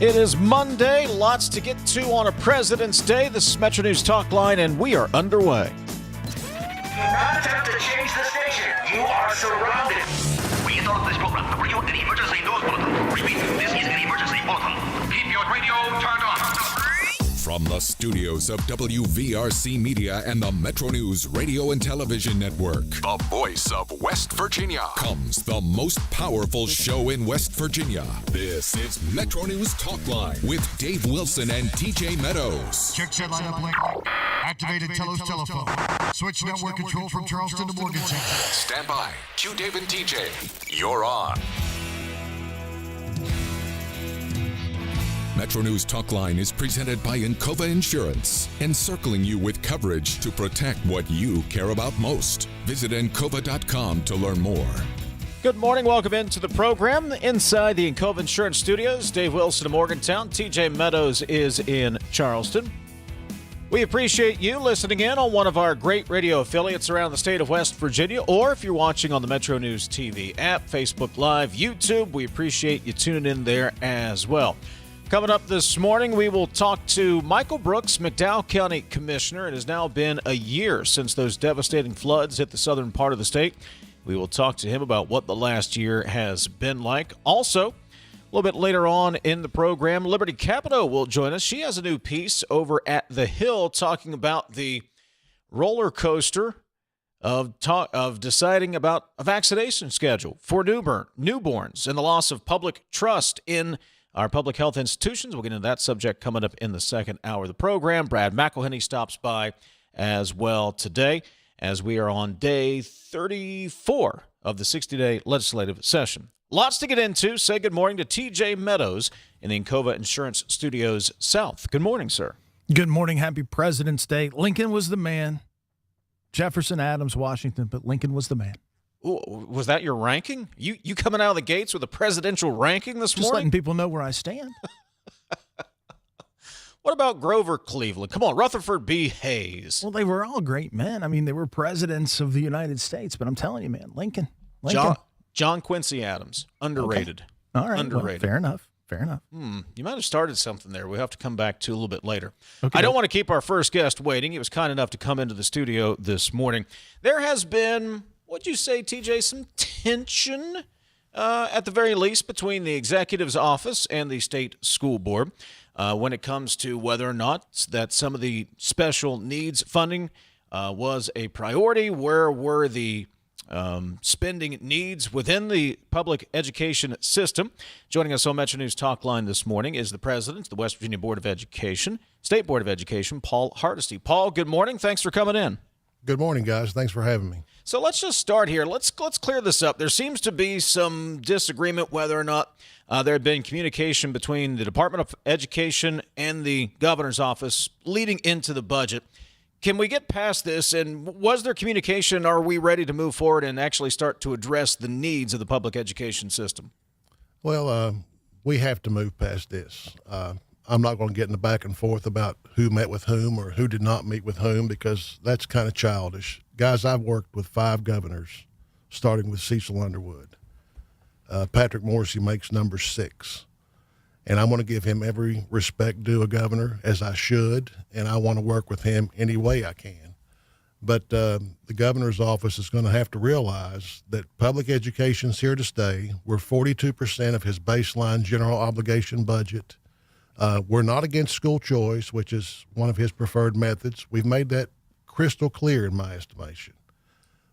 It is Monday, lots to get to on a President's Day. This is MetroNews Talkline, and we are underway. Do not attempt to change the station. You are surrounded. We interrupt this program to bring you an emergency news bulletin. Repeat, this is an emergency bulletin. Keep your radio turned on. From the studios of WVRC Media and the MetroNews Radio and Television Network, the voice of West Virginia, comes the most powerful show in West Virginia. This is MetroNews Talkline with Dave Wilson and TJ Meadows. Check satellite uplink. Activated Telos telephone. Switch network control from Charleston to Morgantown. Stand by. Q Dave and TJ. You're on. MetroNews Talkline is presented by Encova Insurance, encircling you with coverage to protect what you care about most. Visit Encova.com to learn more. Good morning. Welcome into the program. Inside the Encova Insurance Studios, Dave Wilson of Morgantown. TJ Meadows is in Charleston. We appreciate you listening in on one of our great radio affiliates around the state of West Virginia, or if you're watching on the MetroNews TV app, Facebook Live, YouTube, we appreciate you tuning in there as well. Coming up this morning, we will talk to Michael Brooks, McDowell County Commissioner. It has now been a year since those devastating floods hit the southern part of the state. We will talk to him about what the last year has been like. Also, a little bit later on in the program, Liberty Capito will join us. She has a new piece over at The Hill talking about the roller coaster of deciding about a vaccination schedule for newborns and the loss of public trust in our public health institutions. We'll get into that subject coming up in the second hour of the program. Brad McElhinny stops by as well today as we are on day 34 of the 60-day legislative session. Lots to get into. Say good morning to TJ Meadows in the Encova Insurance Studios South. Good morning, sir. Good morning. Happy President's Day. Lincoln was the man. Jefferson, Adams, Washington, but Lincoln was the man. Ooh, was that your ranking? You coming out of the gates with a presidential ranking this Just morning? letting people know where I stand. What about Grover Cleveland? Come on, Rutherford B. Hayes. Well, they were all great men. I mean, they were presidents of the United States, but I'm telling you, man, Lincoln. John Quincy Adams, underrated. Okay. All right, underrated. Well, fair enough. You might have started something there. We'll have to come back to a little bit later. Okay. I don't want to keep our first guest waiting. He was kind enough to come into the studio this morning. There has been, what'd you say, TJ, some tension at the very least between the executive's office and the state school board when it comes to whether or not that some of the special needs funding was a priority. Where were the spending needs within the public education system? Joining us on MetroNews Talkline this morning is the president of the West Virginia Board of Education, State Board of Education, Paul Hardesty. Paul, good morning. Thanks for coming in. Good morning, guys. Thanks for having me. So let's just start here. Let's clear this up. There seems to be some disagreement whether or not there had been communication between the Department of Education and the governor's office leading into the budget. Can we get past this? And was there communication? Are we ready to move forward and actually start to address the needs of the public education system? Well, we have to move past this. I'm not going to get in the back and forth about who met with whom or who did not meet with whom, because that's kind of childish. Guys, I've worked with 5 governors, starting with Cecil Underwood. Patrick Morrissey makes number 6. And I want to give him every respect due a governor, as I should, and I want to work with him any way I can. But the governor's office is going to have to realize that public education's here to stay. We're 42% of his baseline general obligation budget. We're not against school choice, which is one of his preferred methods. We've made that crystal clear in my estimation.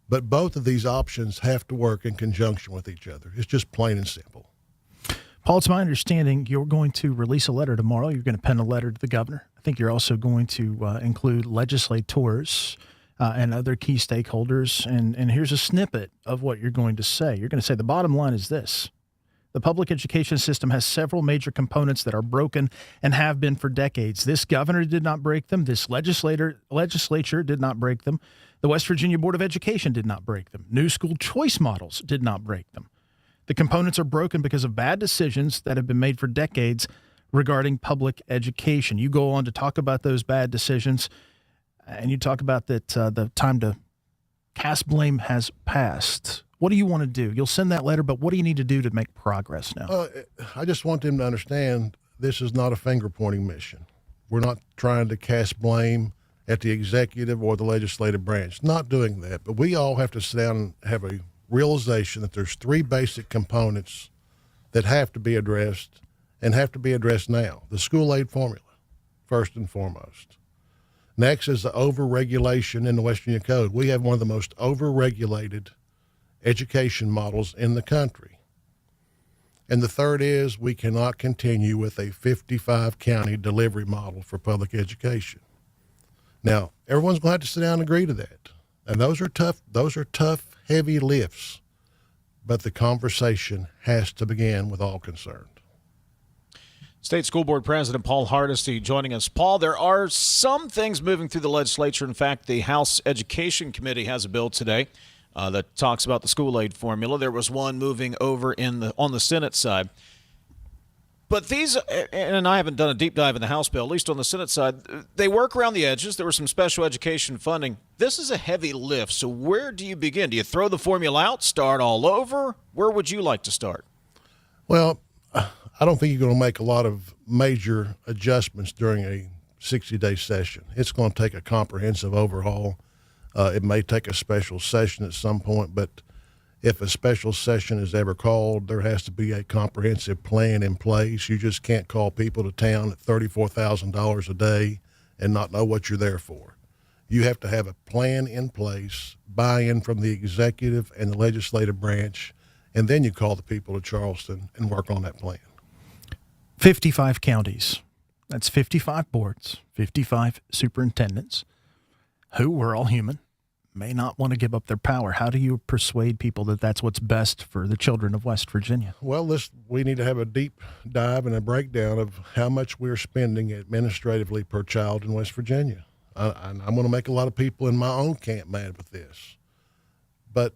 But both of these options have to work in conjunction with each other. It's just plain and simple. Paul, it's my understanding you're going to release a letter tomorrow. You're going to pen a letter to the governor. I think you're also going to include legislators and other key stakeholders. And here's a snippet of what you're going to say. You're going to say the bottom line is this. The public education system has several major components that are broken and have been for decades. This governor did not break them. This legislature did not break them. The West Virginia Board of Education did not break them. New school choice models did not break them. The components are broken because of bad decisions that have been made for decades regarding public education. You go on to talk about those bad decisions, and you talk about that the time to cast blame has passed. What do you want to do? You'll send that letter, but what do you need to do to make progress now? I just want them to understand this is not a finger-pointing mission. We're not trying to cast blame at the executive or the legislative branch. Not doing that. But we all have to sit down and have a realization that there's three basic components that have to be addressed and have to be addressed now. The school aid formula, first and foremost. Next is the overregulation in the West Virginia Code. We have one of the most overregulated education models in the country. And the third is we cannot continue with a 55-county delivery model for public education. Now, everyone's going to have to sit down and agree to that. And those are tough, heavy lifts. But the conversation has to begin with all concerned. State School Board President Paul Hardesty joining us. Paul, there are some things moving through the legislature. In fact, the House Education Committee has a bill today that talks about the school aid formula. There was one moving over on the Senate side. But these, and I haven't done a deep dive in the House bill, at least on the Senate side, they work around the edges. There was some special education funding. This is a heavy lift. So where do you begin? Do you throw the formula out, start all over? Where would you like to start? Well, I don't think you're going to make a lot of major adjustments during a 60-day session. It's going to take a comprehensive overhaul. It may take a special session at some point, but if a special session is ever called, there has to be a comprehensive plan in place. You just can't call people to town at $34,000 a day and not know what you're there for. You have to have a plan in place, buy-in from the executive and the legislative branch, and then you call the people of Charleston and work on that plan. 55 counties. That's 55 boards, 55 superintendents who, we're all human, may not want to give up their power. How do you persuade people that that's what's best for the children of West Virginia? Well, we need to have a deep dive and a breakdown of how much we're spending administratively per child in West Virginia. I'm going to make a lot of people in my own camp mad with this. But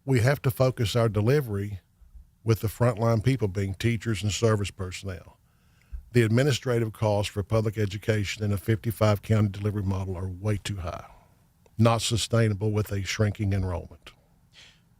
we have to focus our delivery with the frontline people being teachers and service personnel. The administrative costs for public education in a 55-county delivery model are way too high. Not sustainable with a shrinking enrollment.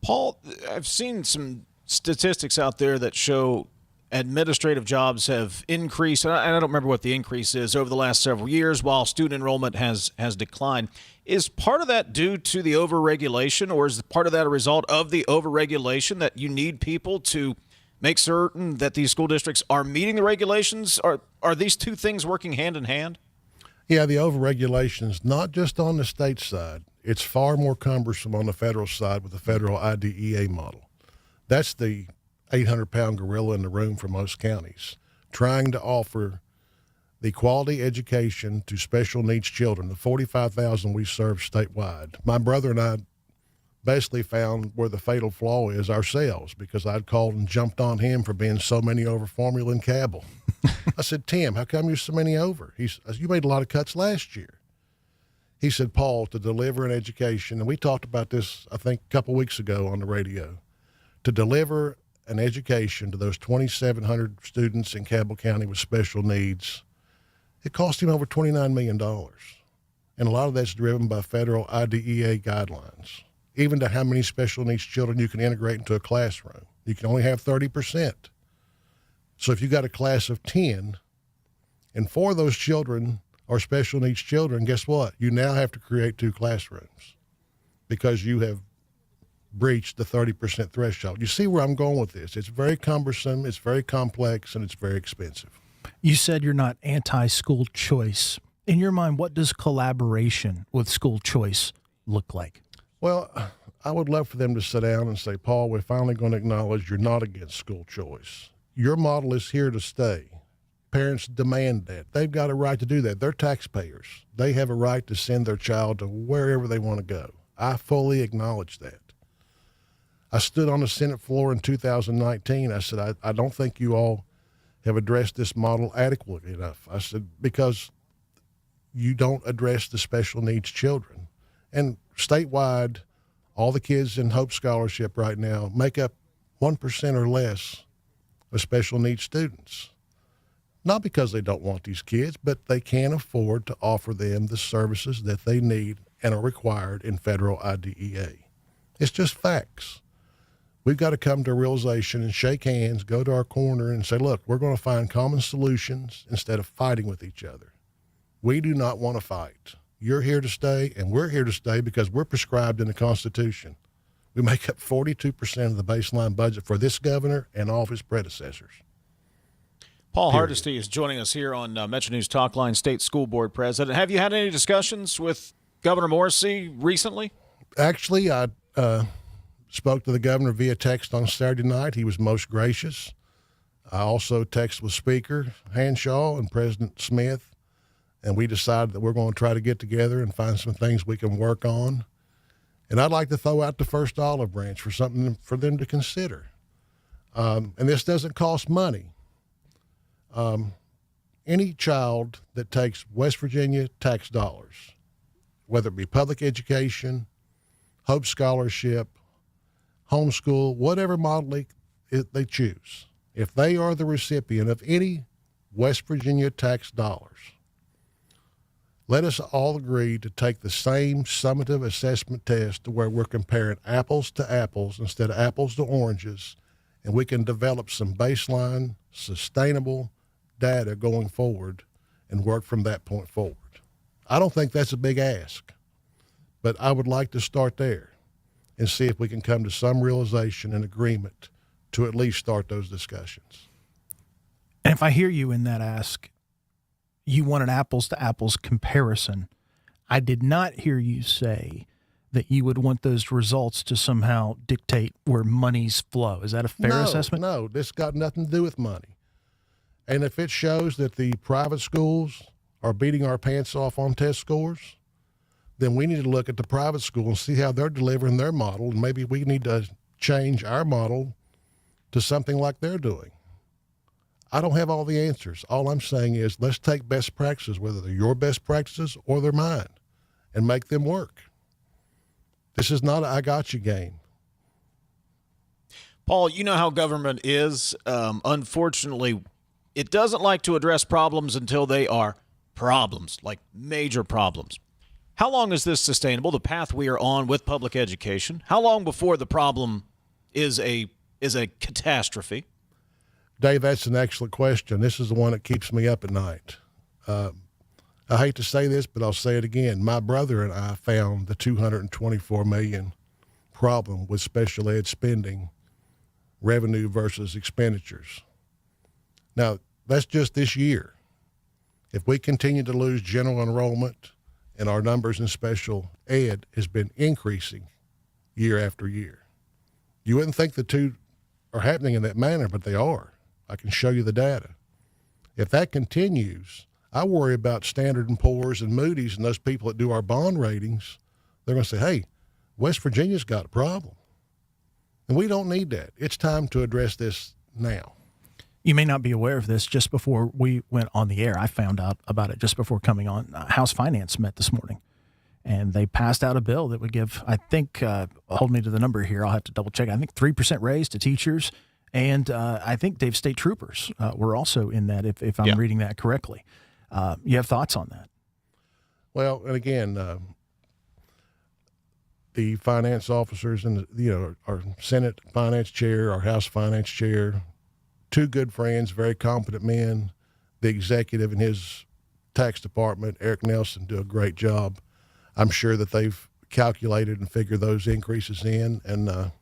Paul, I've seen some statistics out there that show administrative jobs have increased, and I don't remember what the increase is, over the last several years, while student enrollment has declined. Is part of that due to the overregulation, or is part of that a result of the overregulation that you need people to make certain that these school districts are meeting the regulations? Are these two things working hand in hand? Yeah, the overregulation is not just on the state side. It's far more cumbersome on the federal side with the federal IDEA model. That's the 800-pound gorilla in the room for most counties, trying to offer the quality education to special needs children, the 45,000 we serve statewide. My brother and I basically found where the fatal flaw is ourselves, because I'd called and jumped on him for being so many over formula and Cabell. I said, Tim, how come you're so many over? He said, you made a lot of cuts last year. He said, Paul, to deliver an education, and we talked about this, I think, a couple weeks ago on the radio, to deliver an education to those 2,700 students in Cabell County with special needs, it cost him over $29 million. And a lot of that's driven by federal IDEA guidelines, even to how many special needs children you can integrate into a classroom. You can only have 30%. So if you got a class of 10 and 4 of those children are special needs children, guess what? You now have to create 2 classrooms because you have breached the 30% threshold. You see where I'm going with this. It's very cumbersome, it's very complex, and it's very expensive. You said you're not anti-school choice. In your mind, what does collaboration with school choice look like? Well, I would love for them to sit down and say, Paul, we're finally going to acknowledge you're not against school choice. Your model is here to stay. Parents demand that. They've got a right to do that. They're taxpayers. They have a right to send their child to wherever they want to go. I fully acknowledge that. I stood on the Senate floor in 2019. I said, I don't think you all have addressed this model adequately enough. I said, because you don't address the special needs children. And statewide, all the kids in Hope Scholarship right now make up 1% or less of special needs students. Not because they don't want these kids, but they can't afford to offer them the services that they need and are required in federal IDEA. It's just facts. We've got to come to a realization and shake hands, go to our corner and say, look, we're going to find common solutions instead of fighting with each other. We do not want to fight. You're here to stay, and we're here to stay because we're prescribed in the Constitution. We make up 42% of the baseline budget for this governor and all of his predecessors. Paul Hardesty is joining us here on MetroNews Talkline, State School Board President. Have you had any discussions with Governor Morrissey recently? Actually, I spoke to the governor via text on Saturday night. He was most gracious. I also texted with Speaker Hanshaw and President Smith, and we decided that we're going to try to get together and find some things we can work on. And I'd like to throw out the first olive branch for something for them to consider. And this doesn't cost money. Any child that takes West Virginia tax dollars, whether it be public education, Hope Scholarship, homeschool, whatever model they choose, if they are the recipient of any West Virginia tax dollars, let us all agree to take the same summative assessment test to where we're comparing apples to apples instead of apples to oranges, and we can develop some baseline, sustainable data going forward and work from that point forward. I don't think that's a big ask, but I would like to start there and see if we can come to some realization and agreement to at least start those discussions. And if I hear you in that ask, you want an apples to apples comparison. I did not hear you say that you would want those results to somehow dictate where monies flow. Is that a fair assessment? No, this got nothing to do with money. And if it shows that the private schools are beating our pants off on test scores, then we need to look at the private school and see how they're delivering their model, and maybe we need to change our model to something like they're doing. I don't have all the answers. All I'm saying is let's take best practices, whether they're your best practices or they're mine, and make them work. This is not an I got you game. Paul, you know how government is. Unfortunately, it doesn't like to address problems until they are problems, like major problems. How long is this sustainable, the path we are on with public education? How long before the problem is a catastrophe? Dave, that's an excellent question. This is the one that keeps me up at night. I hate to say this, but I'll say it again. My brother and I found the $224 million problem with special ed spending, revenue versus expenditures. Now, that's just this year. If we continue to lose general enrollment and our numbers in special ed has been increasing year after year, you wouldn't think the two are happening in that manner, but they are. I can show you the data. If that continues, I worry about Standard & Poor's and Moody's and those people that do our bond ratings. They're going to say, hey, West Virginia's got a problem. And we don't need that. It's time to address this now. You may not be aware of this. Just before we went on the air, I found out about it just before coming on. House Finance met this morning, and they passed out a bill that would give, I think, hold me to the number here, I'll have to double check, I think 3% raise to teachers. And I think, Dave, state troopers were also in that, if I'm reading that correctly. You have thoughts on that? Well, and again, the finance officers and our Senate finance chair, our House finance chair, two good friends, very competent men. The executive in his tax department, Eric Nelson, do a great job. I'm sure that they've calculated and figured those increases in, and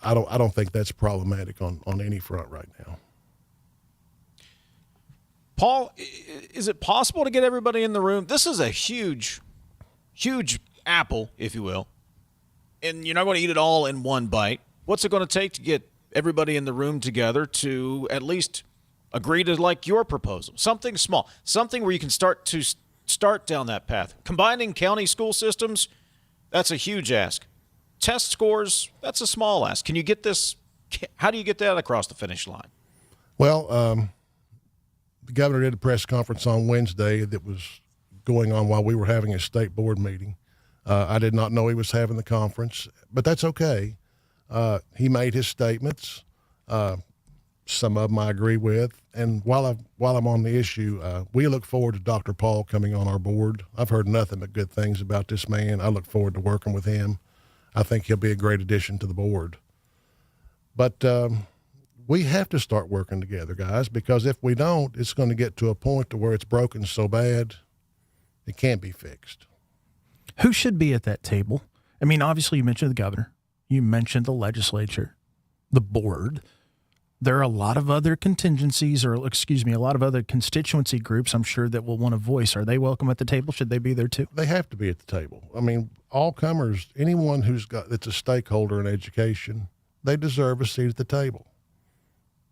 I don't think that's problematic on any front right now. Paul, is it possible to get everybody in the room? This is a huge apple, if you will, and you're not going to eat it all in one bite. What's it going to take to get everybody in the room together to at least agree to like your proposal? Something small, something where you can start down that path. Combining county school systems, that's a huge ask. Test scores, that's a small ask. Can you get this? How do you get that across the finish line? Well, the governor did a press conference on Wednesday that was going on while we were having a state board meeting. I did not know he was having the conference, but that's okay. He made his statements. Some of them I agree with. And while I'm on the issue, we look forward to Dr. Paul coming on our board. I've heard nothing but good things about this man. I look forward to working with him. I think he'll be a great addition to the board. But we have to start working together, guys, because if we don't, it's going to get to a point to where it's broken so bad it can't be fixed. Who should be at that table? I mean, obviously you mentioned the governor. You mentioned the legislature, the board. There are a lot of other contingencies a lot of other constituency groups I'm sure that will want a voice. Are they welcome at the table? Should they be there too? They have to be at the table. I mean, all comers, anyone that's a stakeholder in education, they deserve a seat at the table.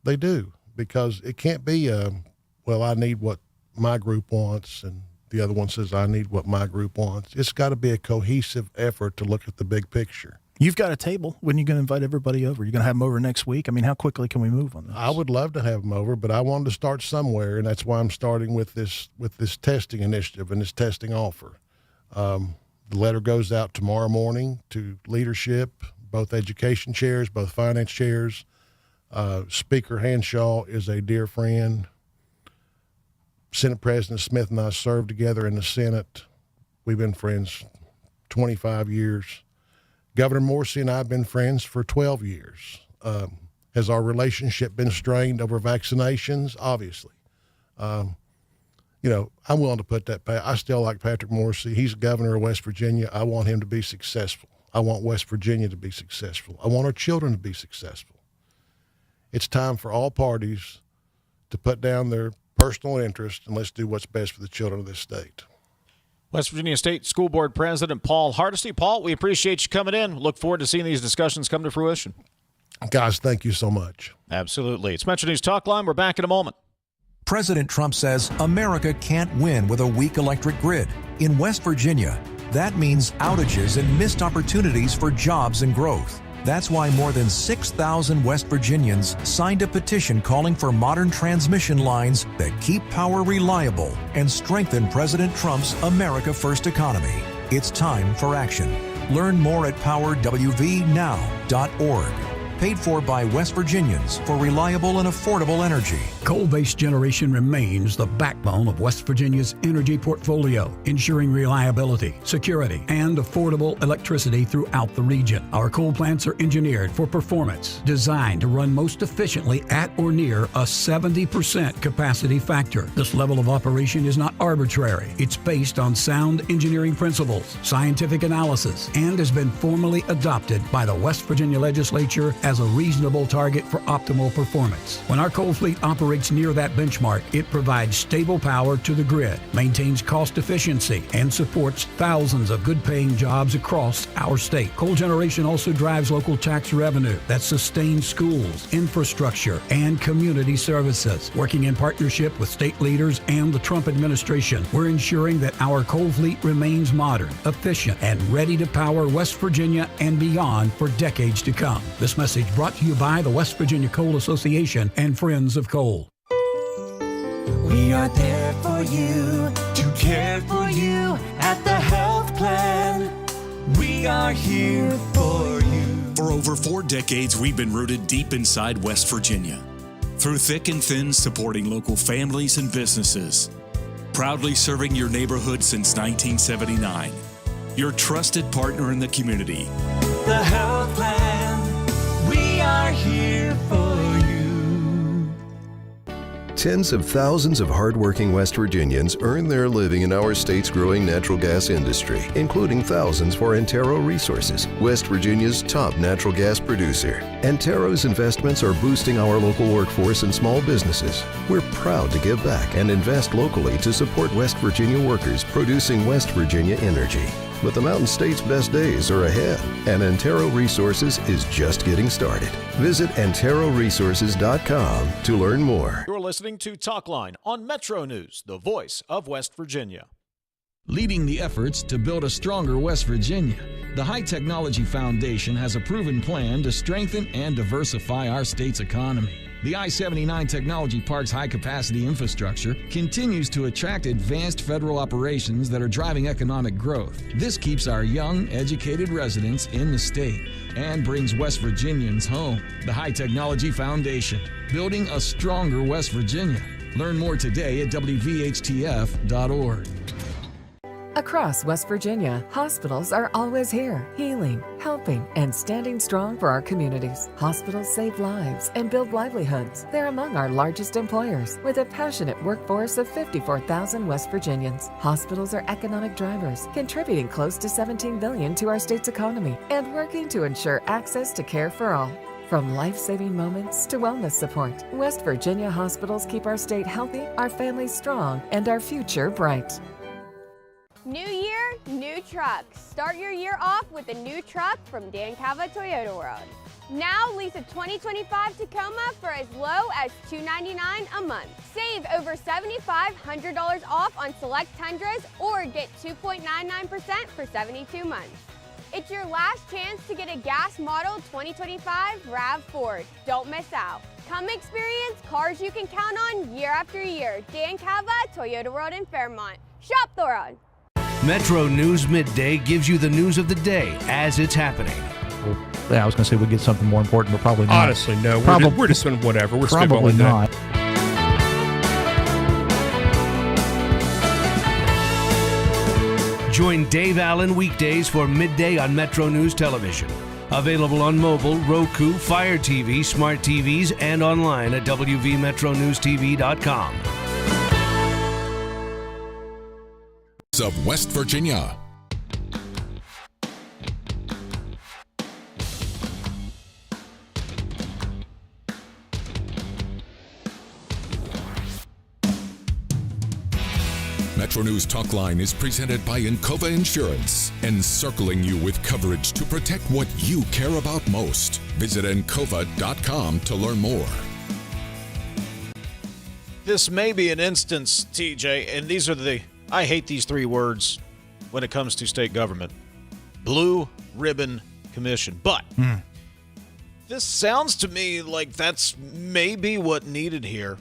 They do, because it can't be, I need what my group wants, and the other one says, I need what my group wants. It's got to be a cohesive effort to look at the big picture. You've got a table. When are you going to invite everybody over? You're going to have them over next week? I mean, how quickly can we move on this? I would love to have them over, but I wanted to start somewhere, and that's why I'm starting with this testing initiative and this testing offer. The letter goes out tomorrow morning to leadership, both education chairs, both finance chairs. Speaker Hanshaw is a dear friend. Senate President Smith and I served together in the Senate. We've been friends 25 years. Governor Morsi and I have been friends for 12 years. Has our relationship been strained over vaccinations? Obviously. I'm willing to put that back. I still like Patrick Morsi. He's governor of West Virginia. I want him to be successful. I want West Virginia to be successful. I want our children to be successful. It's time for all parties to put down their personal interest and let's do what's best for the children of this state. West Virginia State School Board President Paul Hardesty. Paul, we appreciate you coming in. Look forward to seeing these discussions come to fruition. Guys, thank you so much. Absolutely. It's MetroNews Talkline. We're back in a moment. President Trump says America can't win with a weak electric grid. In West Virginia, that means outages and missed opportunities for jobs and growth. That's why more than 6,000 West Virginians signed a petition calling for modern transmission lines that keep power reliable and strengthen President Trump's America First economy. It's time for action. Learn more at powerwvnow.org. Paid for by West Virginians for reliable and affordable energy. Coal-based generation remains the backbone of West Virginia's energy portfolio, ensuring reliability, security, and affordable electricity throughout the region. Our coal plants are engineered for performance, designed to run most efficiently at or near a 70% capacity factor. This level of operation is not arbitrary. It's based on sound engineering principles, scientific analysis, and has been formally adopted by the West Virginia Legislature as a reasonable target for optimal performance. When our coal fleet operates near that benchmark, it provides stable power to the grid, maintains cost efficiency, and supports thousands of good-paying jobs across our state. Coal generation also drives local tax revenue that sustains schools, infrastructure, and community services. Working in partnership with state leaders and the Trump administration, we're ensuring that our coal fleet remains modern, efficient, and ready to power West Virginia and beyond for decades to come. This message brought to you by the West Virginia Coal Association and Friends of Coal. We are there for you, to care for you at the health plan. We are here for you. For over 4 decades, we've been rooted deep inside West Virginia. Through thick and thin, supporting local families and businesses. Proudly serving your neighborhood since 1979. Your trusted partner in the community. The health plan. We are here for you. Tens of thousands of hardworking West Virginians earn their living in our state's growing natural gas industry, including thousands for Antero Resources, West Virginia's top natural gas producer. Antero's investments are boosting our local workforce and small businesses. We're proud to give back and invest locally to support West Virginia workers producing West Virginia energy. But the Mountain State's best days are ahead, and Antero Resources is just getting started. Visit AnteroResources.com to learn more. You're listening to Talkline on MetroNews, the voice of West Virginia. Leading the efforts to build a stronger West Virginia, the High Technology Foundation has a proven plan to strengthen and diversify our state's economy. The I-79 Technology Park's high-capacity infrastructure continues to attract advanced federal operations that are driving economic growth. This keeps our young, educated residents in the state and brings West Virginians home. The High Technology Foundation, building a stronger West Virginia. Learn more today at WVHTF.org. Across West Virginia, hospitals are always here, healing, helping, and standing strong for our communities. Hospitals save lives and build livelihoods. They're among our largest employers, with a passionate workforce of 54,000 West Virginians. Hospitals are economic drivers, contributing close to $17 billion to our state's economy and working to ensure access to care for all. From life-saving moments to wellness support, West Virginia hospitals keep our state healthy, our families strong, and our future bright. New year, new trucks. Start your year off with a new truck from Dan Cava Toyota World. Now lease a 2025 Tacoma for as low as $299 a month. Save over $7,500 off on select Tundras or get 2.99% for 72 months. It's your last chance to get a gas model 2025 RAV4. Don't miss out. Come experience cars you can count on year after year. Dan Cava Toyota World in Fairmont. Shop Thoron. Metro News Midday gives you the news of the day as it's happening. Well, yeah, I was going to say we'd get something more important, but probably not. Honestly, no. We're just doing whatever. We're probably spitballing not. Join Dave Allen weekdays for Midday on Metro News Television. Available on mobile, Roku, Fire TV, smart TVs, and online at wvmetronewstv.com. Of West Virginia. MetroNews Talkline is presented by Encova Insurance, encircling you with coverage to protect what you care about most. Visit Encova.com to learn more. This may be an instance, TJ, and these are I hate these three words when it comes to state government. Blue Ribbon Commission. But this sounds to me like that's maybe what needed here.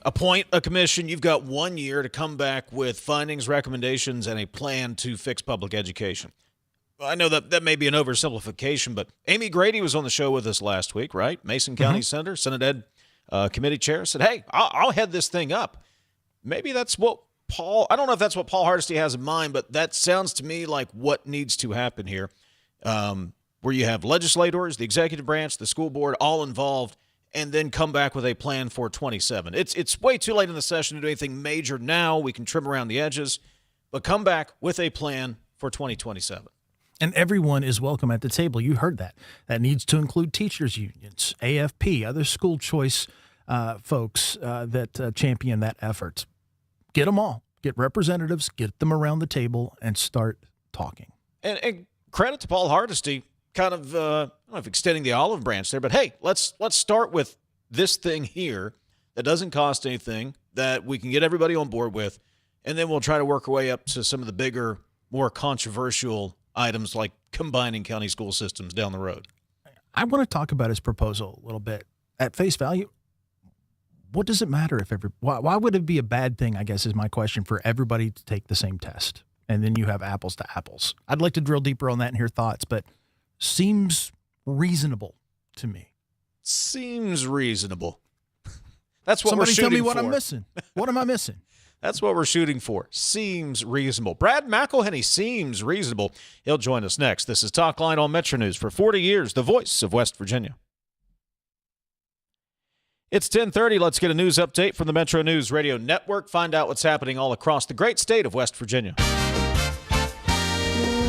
Appoint a commission. You've got 1 year to come back with findings, recommendations, and a plan to fix public education. I know that may be an oversimplification, but Amy Grady was on the show with us last week, right? Mason County Senator, Senate Ed Committee Chair, said, hey, I'll head this thing up. Maybe that's what I don't know if that's what Paul Hardesty has in mind, but that sounds to me like what needs to happen here, where you have legislators, the executive branch, the school board, all involved, and then come back with a plan for 27. It's way too late in the session to do anything major now. We can trim around the edges, but come back with a plan for 2027. And everyone is welcome at the table. You heard that. That needs to include teachers' unions, AFP, other school choice folks that champion that effort. Get them all. Get representatives, get them around the table, and start talking. And credit to Paul Hardesty, kind of, I don't know if extending the olive branch there, but hey, let's start with this thing here that doesn't cost anything, that we can get everybody on board with, and then we'll try to work our way up to some of the bigger, more controversial items like combining county school systems down the road. I want to talk about his proposal a little bit. At face value, what does it matter if why would it be a bad thing, I guess, is my question, for everybody to take the same test and then you have apples to apples? I'd like to drill deeper on that and hear thoughts, but seems reasonable to me. Seems reasonable. That's what Somebody we're shooting for. Somebody tell me what I'm missing. What am I missing? That's what we're shooting for. Seems reasonable. Brad McElhinny seems reasonable. He'll join us next. This is Talkline on Metro News. For 40 years, the voice of West Virginia. It's 10:30. Let's get a news update from the Metro News Radio Network. Find out what's happening all across the great state of West Virginia.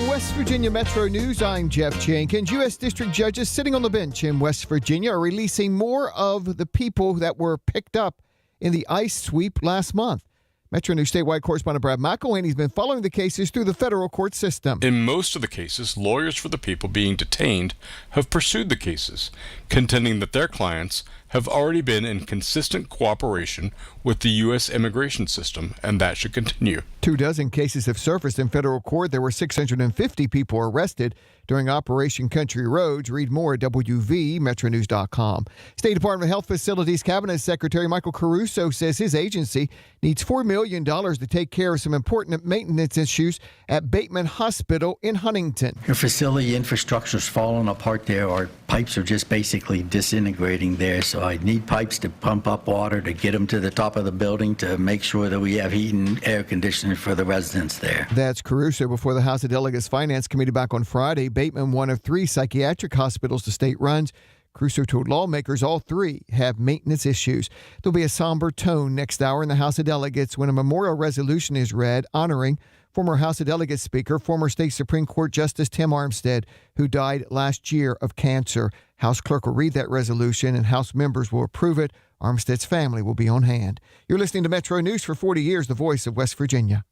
West Virginia Metro News, I'm Jeff Jenkins. U.S. District Judges sitting on the bench in West Virginia are releasing more of the people that were picked up in the ICE sweep last month. Metro News statewide correspondent Brad McElhinny has been following the cases through the federal court system. In most of the cases, lawyers for the people being detained have pursued the cases, contending that their clients have already been in consistent cooperation with the U.S. immigration system, and that should continue. 24 cases have surfaced in federal court. There were 650 people arrested. during Operation Country Roads. Read more at WVMetroNews.com. State Department of Health Facilities Cabinet Secretary Michael Caruso says his agency needs $4 million to take care of some important maintenance issues at Bateman Hospital in Huntington. Your facility infrastructure's falling apart there. Our pipes are just basically disintegrating there, so I need pipes to pump up water to get them to the top of the building to make sure that we have heat and air conditioning for the residents there. That's Caruso before the House of Delegates Finance Committee back on Friday. Bateman, one of 3 psychiatric hospitals the state runs. Caruso told lawmakers all 3 have maintenance issues. There'll be a somber tone next hour in the House of Delegates when a memorial resolution is read honoring former House of Delegates Speaker, former State Supreme Court Justice Tim Armstead, who died last year of cancer. House Clerk will read that resolution and House members will approve it. Armstead's family will be on hand. You're listening to Metro News for 40 years, the voice of West Virginia.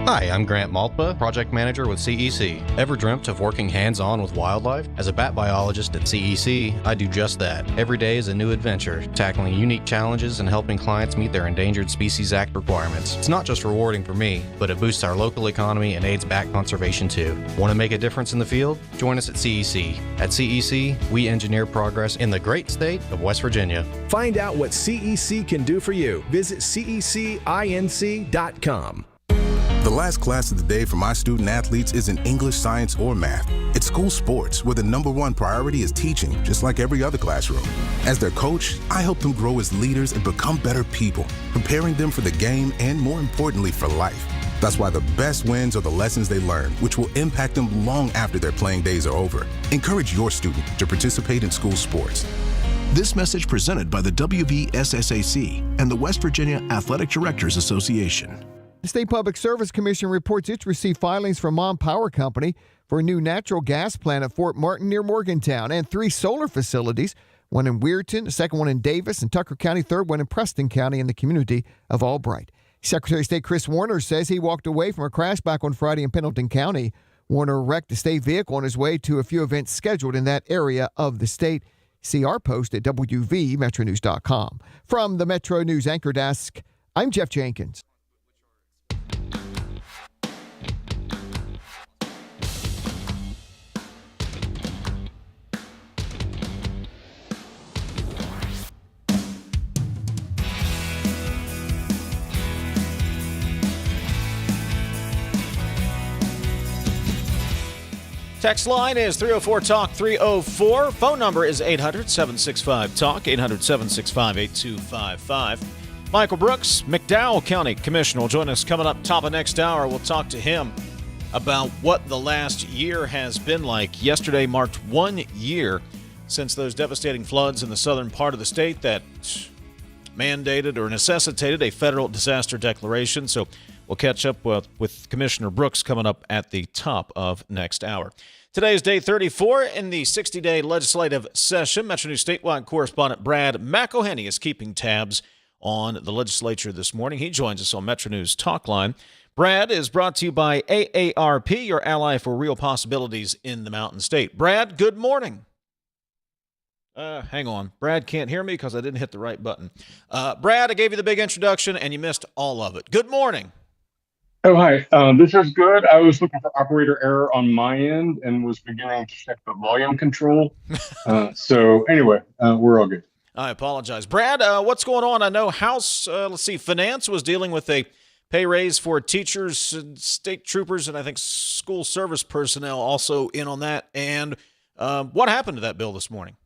Hi, I'm Grant Maltba, Project Manager with CEC. Ever dreamt of working hands-on with wildlife? As a bat biologist at CEC, I do just that. Every day is a new adventure, tackling unique challenges and helping clients meet their Endangered Species Act requirements. It's not just rewarding for me, but it boosts our local economy and aids bat conservation too. Want to make a difference in the field? Join us at CEC. At CEC, we engineer progress in the great state of West Virginia. Find out what CEC can do for you. Visit cecinc.com. The last class of the day for my student athletes isn't English, science, or math. It's school sports, where the #1 priority is teaching, just like every other classroom. As their coach, I help them grow as leaders and become better people, preparing them for the game and, more importantly, for life. That's why the best wins are the lessons they learn, which will impact them long after their playing days are over. Encourage your student to participate in school sports. This message presented by the WVSSAC and the West Virginia Athletic Directors Association. The State Public Service Commission reports it's received filings from Mon Power Company for a new natural gas plant at Fort Martin near Morgantown and 3 solar facilities, one in Weirton, the second one in Davis and Tucker County, third one in Preston County in the community of Albright. Secretary of State Chris Warner says he walked away from a crash back on Friday in Pendleton County. Warner wrecked a state vehicle on his way to a few events scheduled in that area of the state. See our post at WVMetroNews.com. From the Metro News Anchor Desk, I'm Jeff Jenkins. Text line is 304-TALK-304. Phone number is 800-765-TALK, 800-765-8255. Michael Brooks, McDowell County Commissioner, will join us coming up top of next hour. We'll talk to him about what the last year has been like. Yesterday marked 1 year since those devastating floods in the southern part of the state that mandated or necessitated a federal disaster declaration. So we'll catch up with Commissioner Brooks coming up at the top of next hour. Today is day 34 in the 60-day legislative session. Metro News statewide correspondent Brad McElhinny is keeping tabs on the legislature this morning. He joins us on Metro News Talkline. Brad is brought to you by AARP, your ally for real possibilities in the Mountain State. Brad, good morning. Hang on. Brad can't hear me because I didn't hit the right button. Brad, I gave you the big introduction, and you missed all of it. Good morning. Oh, hi. This is good. I was looking for operator error on my end and was beginning to check the volume control. So anyway, we're all good. I apologize. Brad, what's going on? I know House, Finance was dealing with a pay raise for teachers, and state troopers, and I think school service personnel also in on that. And what happened to that bill this morning?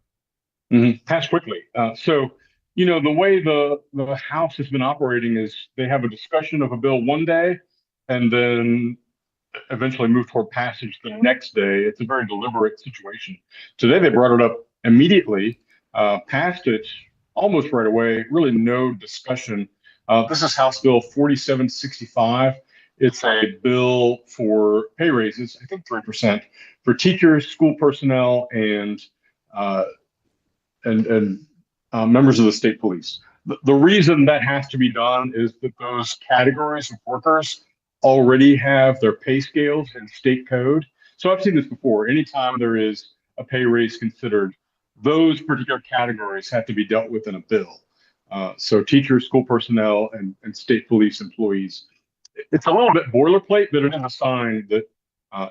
Passed quickly. So, the way the House has been operating is they have a discussion of a bill one day and then eventually move toward passage the next day. It's a very deliberate situation. Today, they brought it up immediately, passed it almost right away, really no discussion. This is House Bill 4765. It's a bill for pay raises, I think 3%, for teachers, school personnel, and members of the state police. The reason that has to be done is that those categories of workers already have their pay scales in state code. So I've seen this before. Anytime there is a pay raise considered, those particular categories have to be dealt with in a bill. So teachers, school personnel, and state police employees. It's a little bit boilerplate, but it is a sign that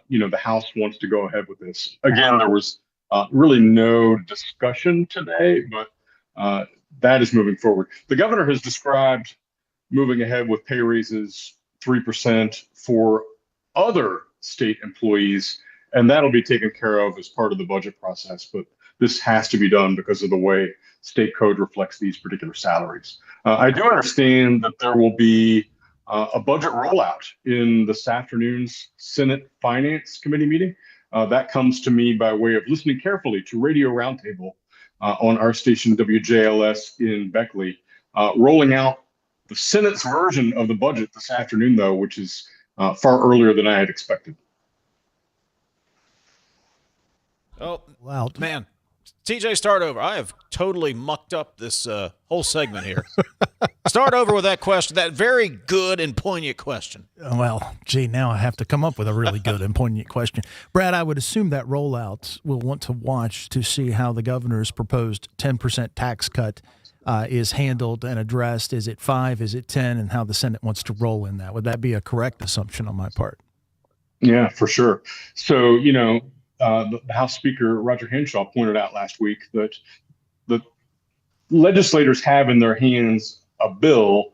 the House wants to go ahead with this. Again, there was really no discussion today, but that is moving forward. The governor has described moving ahead with pay raises 3% for other state employees, and that'll be taken care of as part of the budget process. But this has to be done because of the way state code reflects these particular salaries. I do understand that there will be a budget rollout in this afternoon's Senate Finance Committee meeting. That comes to me by way of listening carefully to Radio Roundtable on our station WJLS in Beckley, rolling out the Senate's version of the budget this afternoon, though, which is far earlier than I had expected. Oh, wow, man. TJ, start over. I have totally mucked up this whole segment here. Start over with that question, that very good and poignant question. Well, gee, now I have to come up with a really good and poignant question. Brad, I would assume that rollout will want to watch to see how the governor's proposed 10% tax cut is handled and addressed. Is it 5? Is it 10? And how the Senate wants to roll in that. Would that be a correct assumption on my part? Yeah, for sure. So, the House Speaker, Roger Henshaw, pointed out last week that the legislators have in their hands a bill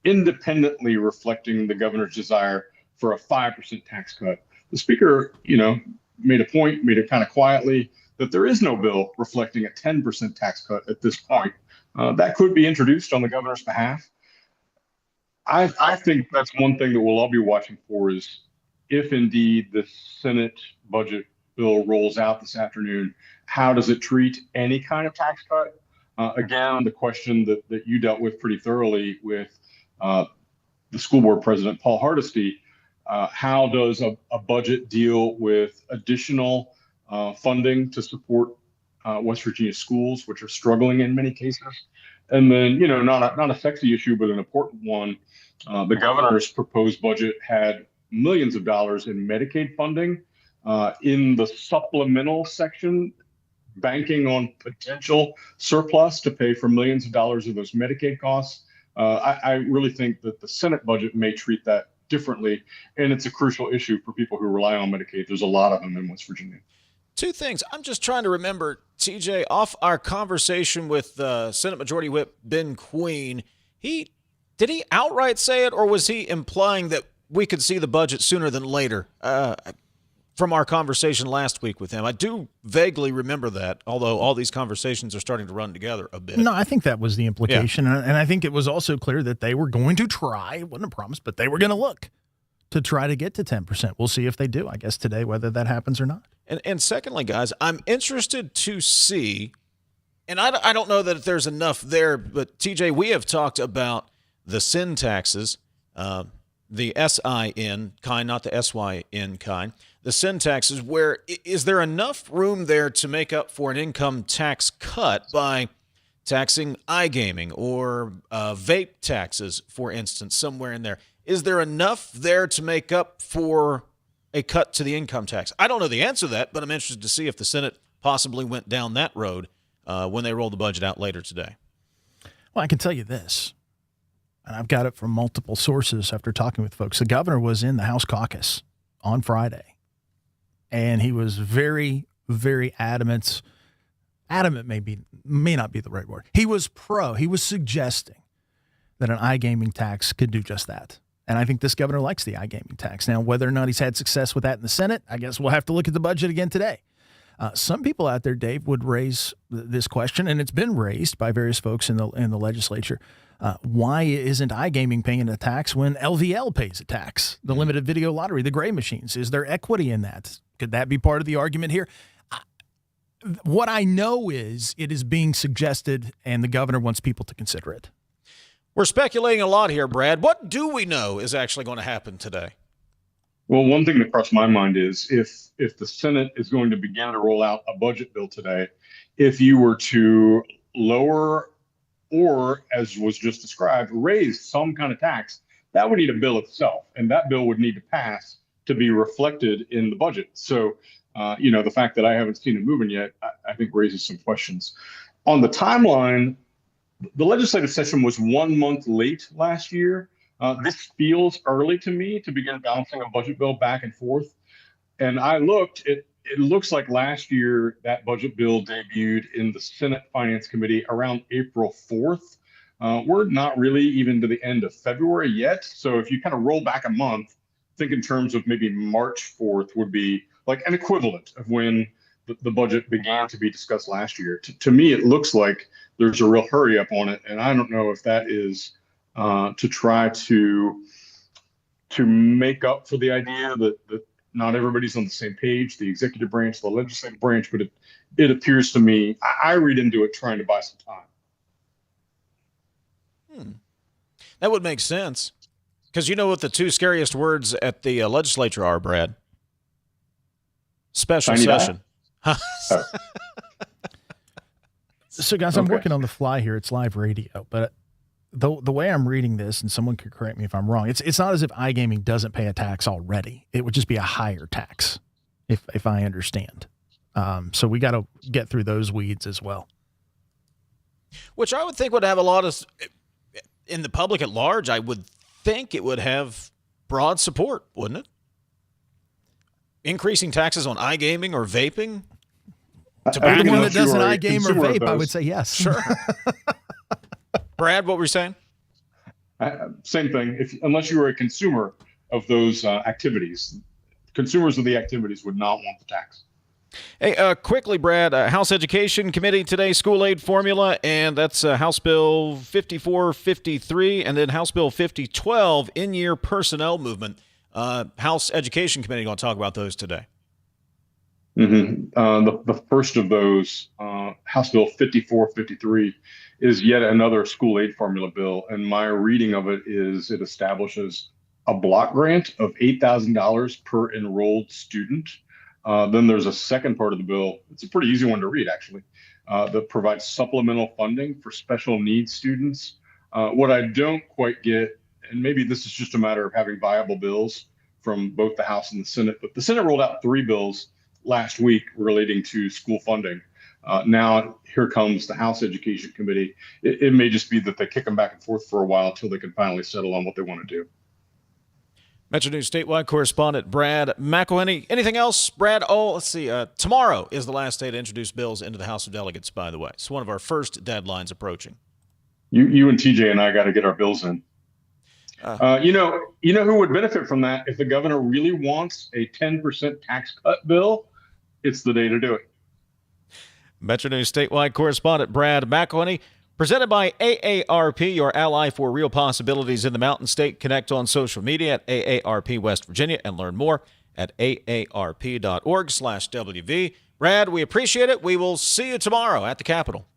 independently reflecting the governor's desire for a 5% tax cut. The Speaker, made it kind of quietly that there is no bill reflecting a 10% tax cut at this point. That could be introduced on the governor's behalf. I think that's one thing that we'll all be watching for is if indeed the Senate budget bill rolls out this afternoon, how does it treat any kind of tax cut? Again, the question that you dealt with pretty thoroughly with the school board president, Paul Hardesty, how does a budget deal with additional funding to support West Virginia schools, which are struggling in many cases? And then, not a sexy issue, but an important one, the governor's proposed budget had millions of dollars in Medicaid funding. In the supplemental section, banking on potential surplus to pay for millions of dollars of those Medicaid costs. I really think that the Senate budget may treat that differently, and it's a crucial issue for people who rely on Medicaid. There's a lot of them in West Virginia. Two things. I'm just trying to remember, TJ, off our conversation with Senate Majority Whip Ben Queen, did he outright say it, or was he implying that we could see the budget sooner than later? From our conversation last week with him. I do vaguely remember that, although all these conversations are starting to run together a bit. No, I think that was the implication. Yeah. And I think it was also clear that they were going to try, it wasn't a promise, but they were going to look to try to get to 10%. We'll see if they do, I guess, today, whether that happens or not. And secondly, guys, I'm interested to see, and I don't know that there's enough there, but TJ, we have talked about the sin taxes, the SIN kind, not the SYN kind. The sin taxes, where is there enough room there to make up for an income tax cut by taxing iGaming or vape taxes, for instance, somewhere in there? Is there enough there to make up for a cut to the income tax? I don't know the answer to that, but I'm interested to see if the Senate possibly went down that road when they roll the budget out later today. Well, I can tell you this, and I've got it from multiple sources after talking with folks. The governor was in the House caucus on Friday. And he was very, very adamant. Adamant may not be the right word. He was suggesting that an iGaming tax could do just that. And I think this governor likes the iGaming tax. Now, whether or not he's had success with that in the Senate, I guess we'll have to look at the budget again today. Some people out there, Dave, would raise this question, and it's been raised by various folks in the legislature. Why isn't iGaming paying a tax when LVL pays a tax? The limited video lottery, the gray machines. Is there equity in that? Could that be part of the argument here? What I know is it is being suggested, and the governor wants people to consider it. We're speculating a lot here, Brad. What do we know is actually going to happen today? Well, one thing that crossed my mind is if the Senate is going to begin to roll out a budget bill today, if you were to lower or, as was just described, raise some kind of tax, that would need a bill itself, and that bill would need to pass to be reflected in the budget. So, the fact that I haven't seen it moving yet, I think raises some questions. On the timeline, the legislative session was 1 month late last year. This feels early to me to begin bouncing a budget bill back and forth. And I looked, it looks like last year that budget bill debuted in the Senate Finance Committee around April 4th. We're not really even to the end of February yet. So if you kind of roll back a month, think in terms of maybe March 4th would be like an equivalent of when the budget began to be discussed last year. To me, it looks like there's a real hurry up on it. And I don't know if that is to try to make up for the idea that not everybody's on the same page, the executive branch, the legislative branch, but it appears to me, I read into it trying to buy some time. That would make sense. Because you know what the two scariest words at the legislature are, Brad? Special session. So, guys, I'm working on the fly here. It's live radio, but the way I'm reading this, and someone could correct me if I'm wrong, it's not as if iGaming doesn't pay a tax already. It would just be a higher tax, if I understand. So we got to get through those weeds as well. Which I would think would have a lot of, in the public at large, I would think it would have broad support, wouldn't it? Increasing taxes on iGaming or vaping? Anyone that does an iGame or vape, I would say yes. Sure. Brad, what were you saying? Same thing. Unless you were a consumer of those activities, consumers of the activities would not want the tax. Hey, quickly, Brad, House Education Committee today, school aid formula, and that's House Bill 5453, and then House Bill 5012, in-year personnel movement. House Education Committee going to talk about those today. The first of those, House Bill 5453, is yet another school aid formula bill. And my reading of it is it establishes a block grant of $8,000 per enrolled student. Then there's a second part of the bill. It's a pretty easy one to read, actually, that provides supplemental funding for special needs students. What I don't quite get, and maybe this is just a matter of having viable bills from both the House and the Senate, but the Senate rolled out 3 bills last week relating to school funding. Now here comes the House Education Committee. It may just be that they kick them back and forth for a while until they can finally settle on what they want to do. MetroNews statewide correspondent Brad McElhinny. Anything else, Brad? Oh, let's see. Tomorrow is the last day to introduce bills into the House of Delegates, by the way. It's one of our first deadlines approaching. You and TJ and I got to get our bills in. You know who would benefit from that if the governor really wants a 10% tax cut bill? It's the day to do it. MetroNews statewide correspondent Brad McElhinny, presented by AARP, your ally for real possibilities in the Mountain State. Connect on social media at AARP West Virginia and learn more at aarp.org/WV. Brad, we appreciate it. We will see you tomorrow at the Capitol.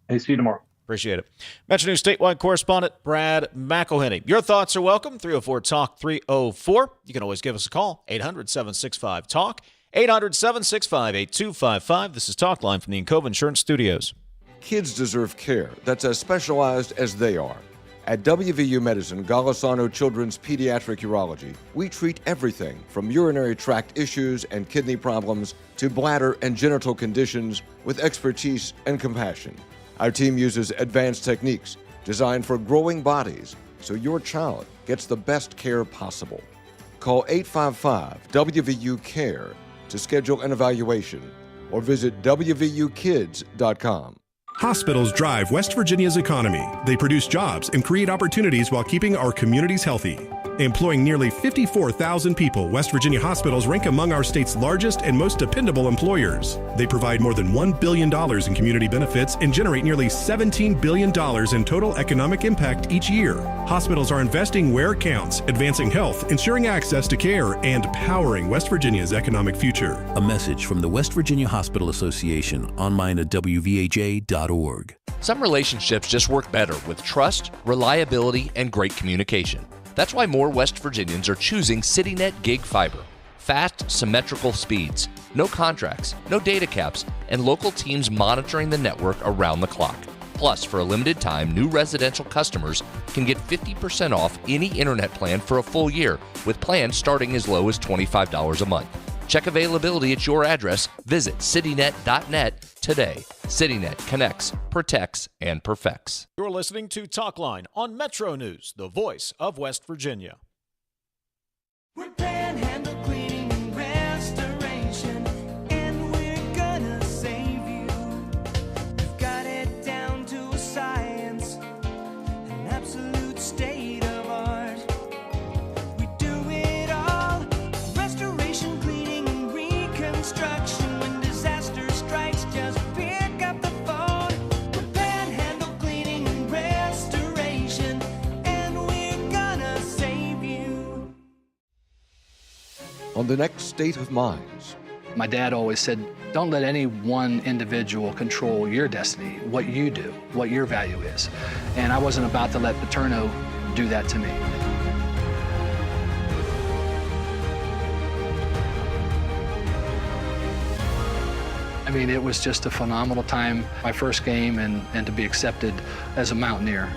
Hey, see you tomorrow. Appreciate it. MetroNews statewide correspondent Brad McElhinny. Your thoughts are welcome. 304-TALK-304. You can always give us a call. 800-765-TALK. 800-765-8255. This is Talkline from the Encova Insurance Studios. Kids deserve care that's as specialized as they are. At WVU Medicine, Golisano Children's Pediatric Urology, we treat everything from urinary tract issues and kidney problems to bladder and genital conditions with expertise and compassion. Our team uses advanced techniques designed for growing bodies so your child gets the best care possible. Call 855-WVU-CARE to schedule an evaluation or visit WVUkids.com. Hospitals drive West Virginia's economy. They produce jobs and create opportunities while keeping our communities healthy. Employing nearly 54,000 people, West Virginia hospitals rank among our state's largest and most dependable employers. They provide more than $1 billion in community benefits and generate nearly $17 billion in total economic impact each year. Hospitals are investing where it counts, advancing health, ensuring access to care, and powering West Virginia's economic future. A message from the West Virginia Hospital Association, online at WVHA.org. Some relationships just work better with trust, reliability, and great communication. That's why more West Virginians are choosing CityNet Gig Fiber. Fast, symmetrical speeds, no contracts, no data caps, and local teams monitoring the network around the clock. Plus, for a limited time, new residential customers can get 50% off any internet plan for a full year, with plans starting as low as $25 a month. Check availability at your address. Visit citynet.net today. CityNet connects, protects, and perfects. You're listening to Talkline on Metro News, the voice of West Virginia. We're Panhandle Cleaning and Restoration. on the next State of Minds. My dad always said, don't let any one individual control your destiny, what you do, what your value is. And I wasn't about to let Paterno do that to me. I mean, it was just a phenomenal time, my first game, and to be accepted as a Mountaineer.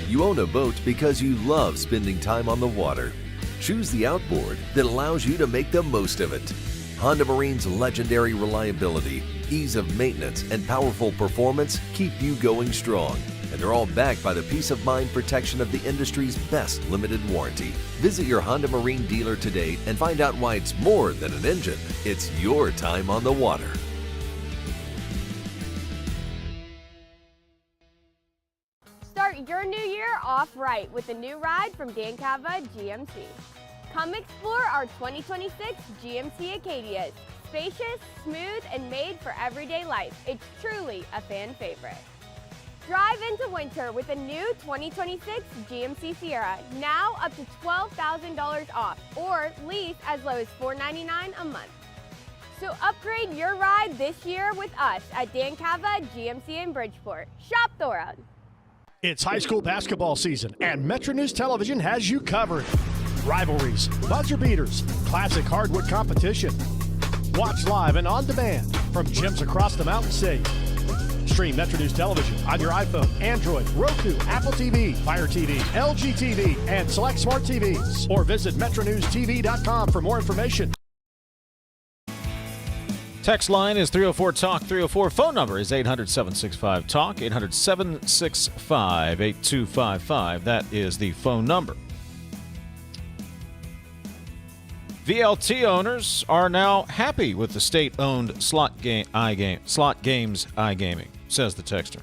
You own a boat because you love spending time on the water. Choose the outboard that allows you to make the most of it. Honda Marine's legendary reliability, ease of maintenance, and powerful performance keep you going strong. And they're all backed by the peace of mind protection of the industry's best limited warranty. Visit your Honda Marine dealer today and find out why it's more than an engine. It's your time on the water. Start your new year off right with a new ride from Dan Cava GMC. Come explore our 2026 GMC Acadias. Spacious, smooth, and made for everyday life. It's truly a fan favorite. Drive into winter with a new 2026 GMC Sierra, now up to $12,000 off, or lease as low as $499 a month. So upgrade your ride this year with us at Dan Cava GMC in Bridgeport. Shop Thora. It's high school basketball season, and MetroNews Television has you covered. Rivalries, buzzer beaters, classic hardwood competition. Watch live and on demand from gyms across the Mountain State. Stream MetroNews Television on your iPhone, Android, Roku, Apple TV, Fire TV, LG TV, and select smart TVs. Or visit MetroNewsTV.com for more information. Text line is 304-TALK, 304. Phone number is 800-765-TALK, 800-765-8255. That is the phone number. VLT owners are now happy with the state-owned slot games iGaming, says the texter.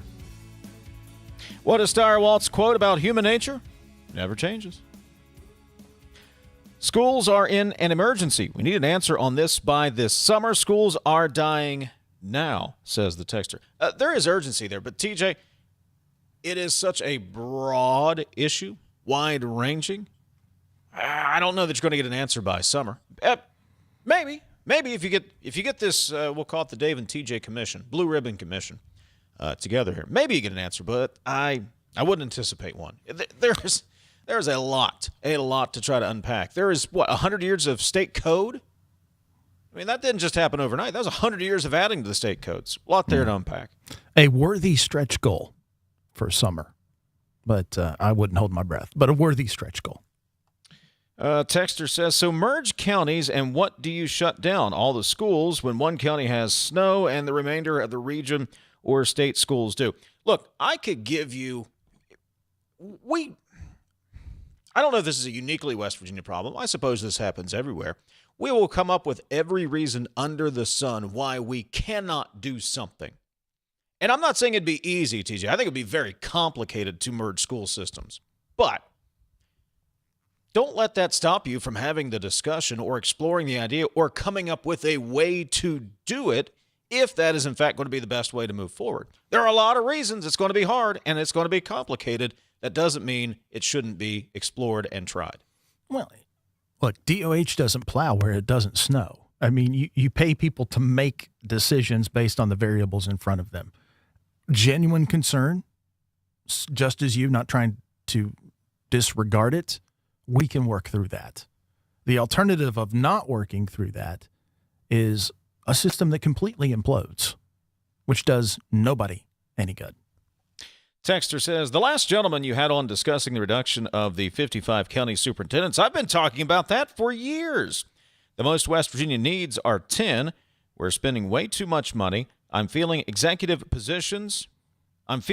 What is Steyerwalt's quote about human nature? Never changes. Schools are in an emergency. We need an answer on this by this summer. Schools are dying now, says the texter. There is urgency there, but TJ, it is such a broad issue, wide-ranging. I don't know that you're going to get an answer by summer. Maybe if you get this, we'll call it the Dave and TJ Commission, Blue Ribbon Commission, together here. Maybe you get an answer, but I wouldn't anticipate one. There's a lot to try to unpack. There is 100 years of state code. I mean, that didn't just happen overnight. That was 100 years of adding to the state codes. A lot there to unpack. A worthy stretch goal for summer, but I wouldn't hold my breath. But a worthy stretch goal. Texter says, so merge counties and what do you shut down? All the schools when one county has snow and the remainder of the region or state schools do. Look, I could give you I don't know if this is a uniquely West Virginia problem. I suppose this happens everywhere. We will come up with every reason under the sun why we cannot do something. And I'm not saying it'd be easy, TJ. I think it'd be very complicated to merge school systems. But don't let that stop you from having the discussion or exploring the idea or coming up with a way to do it if that is, in fact, going to be the best way to move forward. There are a lot of reasons it's going to be hard and it's going to be complicated. That doesn't mean it shouldn't be explored and tried. Well, look, DOH doesn't plow where it doesn't snow. I mean, you pay people to make decisions based on the variables in front of them. Genuine concern, just as you, not trying to disregard it, we can work through that. The alternative of not working through that is a system that completely implodes, which does nobody any good. Texter says, the last gentleman you had on discussing the reduction of the 55 county superintendents, I've been talking about that for years. The most West Virginia needs are 10. We're spending way too much money. I'm fielding executive positions and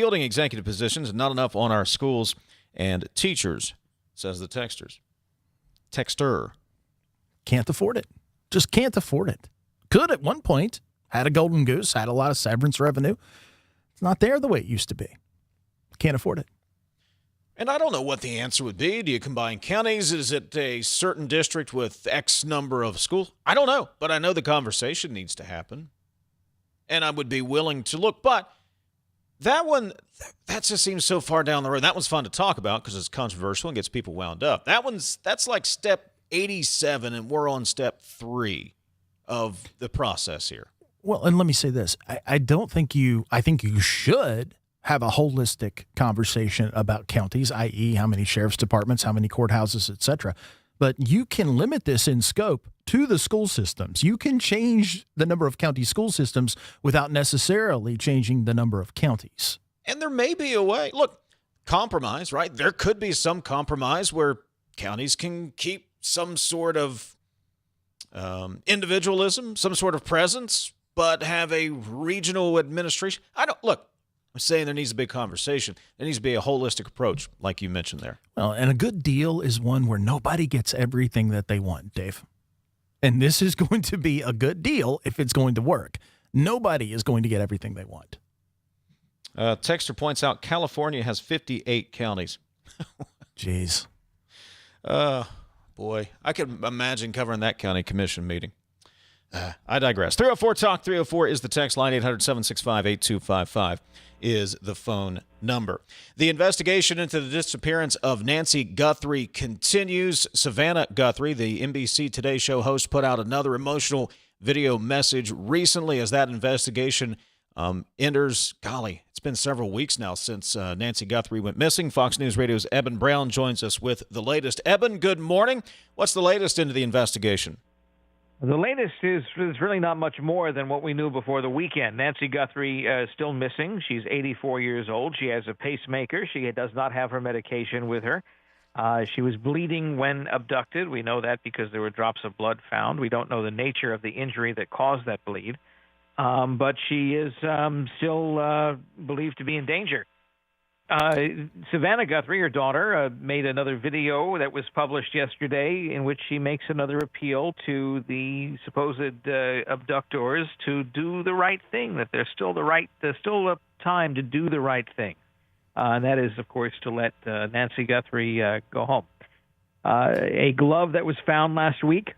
not enough on our schools and teachers, says the texter. Can't afford it. Just can't afford it. Could at one point. Had a golden goose, had a lot of severance revenue. It's not there the way it used to be. Can't afford it. And I don't know what the answer would be. Do you combine counties? Is it a certain district with X number of schools? I don't know, but I know the conversation needs to happen. And I would be willing to look, but That one, that just seems so far down the road. That one's fun to talk about because it's controversial and gets people wound up. That's like step 87, and we're on step 3 of the process here. Well, and let me say this. I think you should have a holistic conversation about counties, i.e. how many sheriff's departments, how many courthouses, et cetera. But you can limit this in scope to the school systems. You can change the number of county school systems without necessarily changing the number of counties. And there may be a way. Look, compromise, right? There could be some compromise where counties can keep some sort of individualism, some sort of presence, but have a regional administration. I'm saying there needs to be a conversation. There needs to be a holistic approach, like you mentioned there. Well, and a good deal is one where nobody gets everything that they want, Dave. And this is going to be a good deal if it's going to work. Nobody is going to get everything they want. Texter points out California has 58 counties. Jeez. Boy, I could imagine covering that county commission meeting. I digress. 304-TALK, 304 is the text line. 800-765-8255 is the phone number. The investigation into the disappearance of Nancy Guthrie continues. Savannah Guthrie, the NBC Today Show host, put out another emotional video message recently as that investigation enters. Golly, it's been several weeks now since Nancy Guthrie went missing. Fox News Radio's Eben Brown joins us with the latest. Eben, good morning. What's the latest into the investigation? The latest is really not much more than what we knew before the weekend. Nancy Guthrie is still missing. She's 84 years old. She has a pacemaker. She does not have her medication with her. She was bleeding when abducted. We know that because there were drops of blood found. We don't know the nature of the injury that caused that bleed. But she is still believed to be in danger. Savannah Guthrie, her daughter, made another video that was published yesterday in which she makes another appeal to the supposed abductors to do the right thing, that there's still a time to do the right thing. And that is, of course, to let Nancy Guthrie go home. A glove that was found last week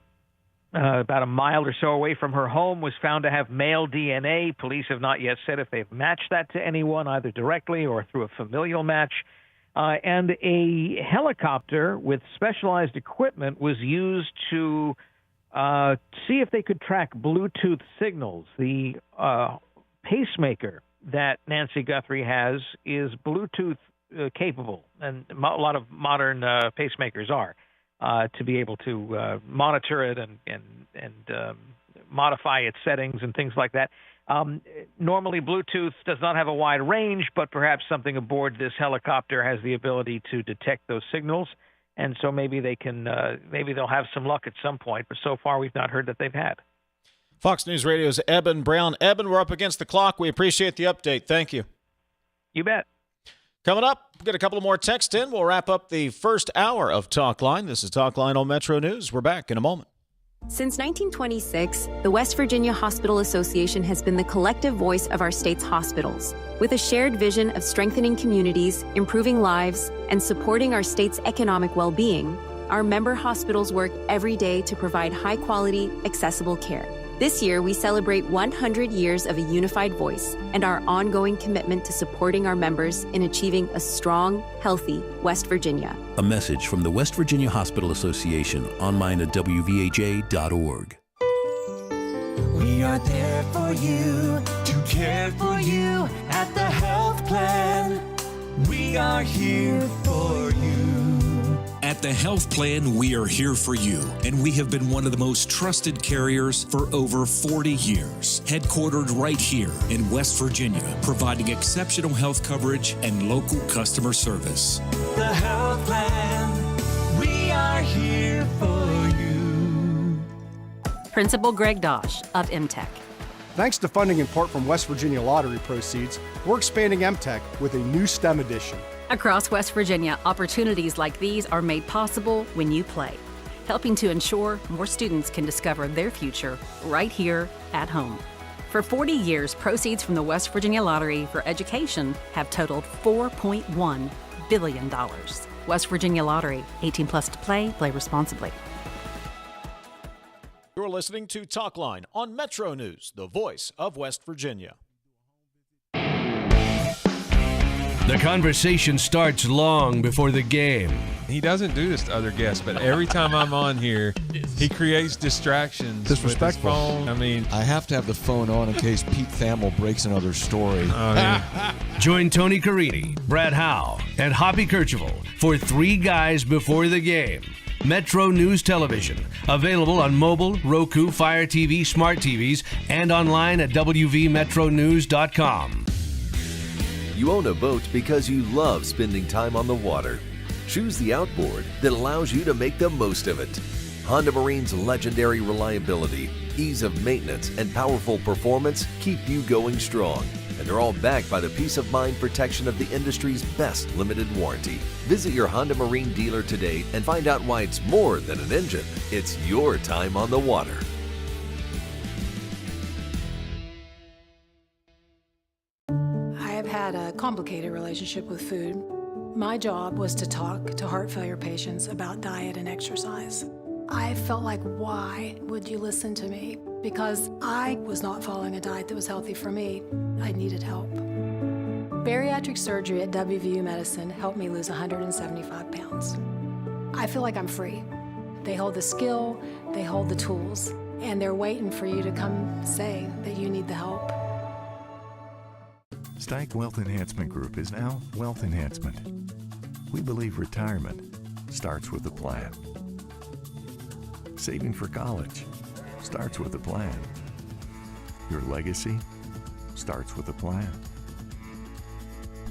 about a mile or so away from her home was found to have male DNA. Police have not yet said if they've matched that to anyone, either directly or through a familial match. And a helicopter with specialized equipment was used to see if they could track Bluetooth signals. The pacemaker that Nancy Guthrie has is Bluetooth capable, and a lot of modern pacemakers are. To be able to monitor it and modify its settings and things like that. Normally, Bluetooth does not have a wide range, but perhaps something aboard this helicopter has the ability to detect those signals, and so maybe they'll have some luck at some point. But so far, we've not heard that they've had. Fox News Radio's Eben Brown. Eben, we're up against the clock. We appreciate the update. Thank you. You bet. Coming up, we'll get a couple more texts in. We'll wrap up the first hour of Talkline. This is Talkline on Metro News. We're back in a moment. Since 1926, the West Virginia Hospital Association has been the collective voice of our state's hospitals. With a shared vision of strengthening communities, improving lives, and supporting our state's economic well-being, our member hospitals work every day to provide high-quality, accessible care. This year, we celebrate 100 years of a unified voice and our ongoing commitment to supporting our members in achieving a strong, healthy West Virginia. A message from the West Virginia Hospital Association, online at WVAJ.org. We are there for you, to care for you at the health plan. We are here for you. At the Health Plan, we are here for you, and we have been one of the most trusted carriers for over 40 years. Headquartered right here in West Virginia, providing exceptional health coverage and local customer service. The Health Plan, we are here for you. Principal Greg Dosh of MTech. Thanks to funding in part from West Virginia lottery proceeds, we're expanding MTech with a new STEM edition. Across West Virginia, opportunities like these are made possible when you play, helping to ensure more students can discover their future right here at home. For 40 years, proceeds from the West Virginia Lottery for education have totaled $4.1 billion. West Virginia Lottery, 18 plus to play responsibly. You're listening to Talkline on Metro News, the voice of West Virginia. The conversation starts long before the game. He doesn't do this to other guests, but every time I'm on here, he creates distractions. Disrespectful. With his phone. I mean, I have to have the phone on in case Pete Thamel breaks another story. Join Tony Carini, Brad Howe, and Hoppy Kercheval for Three Guys Before the Game. Metro News Television. Available on mobile, Roku, Fire TV, smart TVs, and online at wvmetronews.com. You own a boat because you love spending time on the water. Choose the outboard that allows you to make the most of it. Honda Marine's legendary reliability, ease of maintenance, and powerful performance keep you going strong. And they're all backed by the peace of mind protection of the industry's best limited warranty. Visit your Honda Marine dealer today and find out why it's more than an engine. It's your time on the water. I have had a complicated relationship with food. My job was to talk to heart failure patients about diet and exercise. I felt like, why would you listen to me? Because I was not following a diet that was healthy for me. I needed help. Bariatric surgery at WVU Medicine helped me lose 175 pounds. I feel like I'm free. They hold the skill, they hold the tools, and they're waiting for you to come say that you need the help. Steig Wealth Enhancement Group is now Wealth Enhancement. We believe retirement starts with a plan. Saving for college starts with a plan. Your legacy starts with a plan.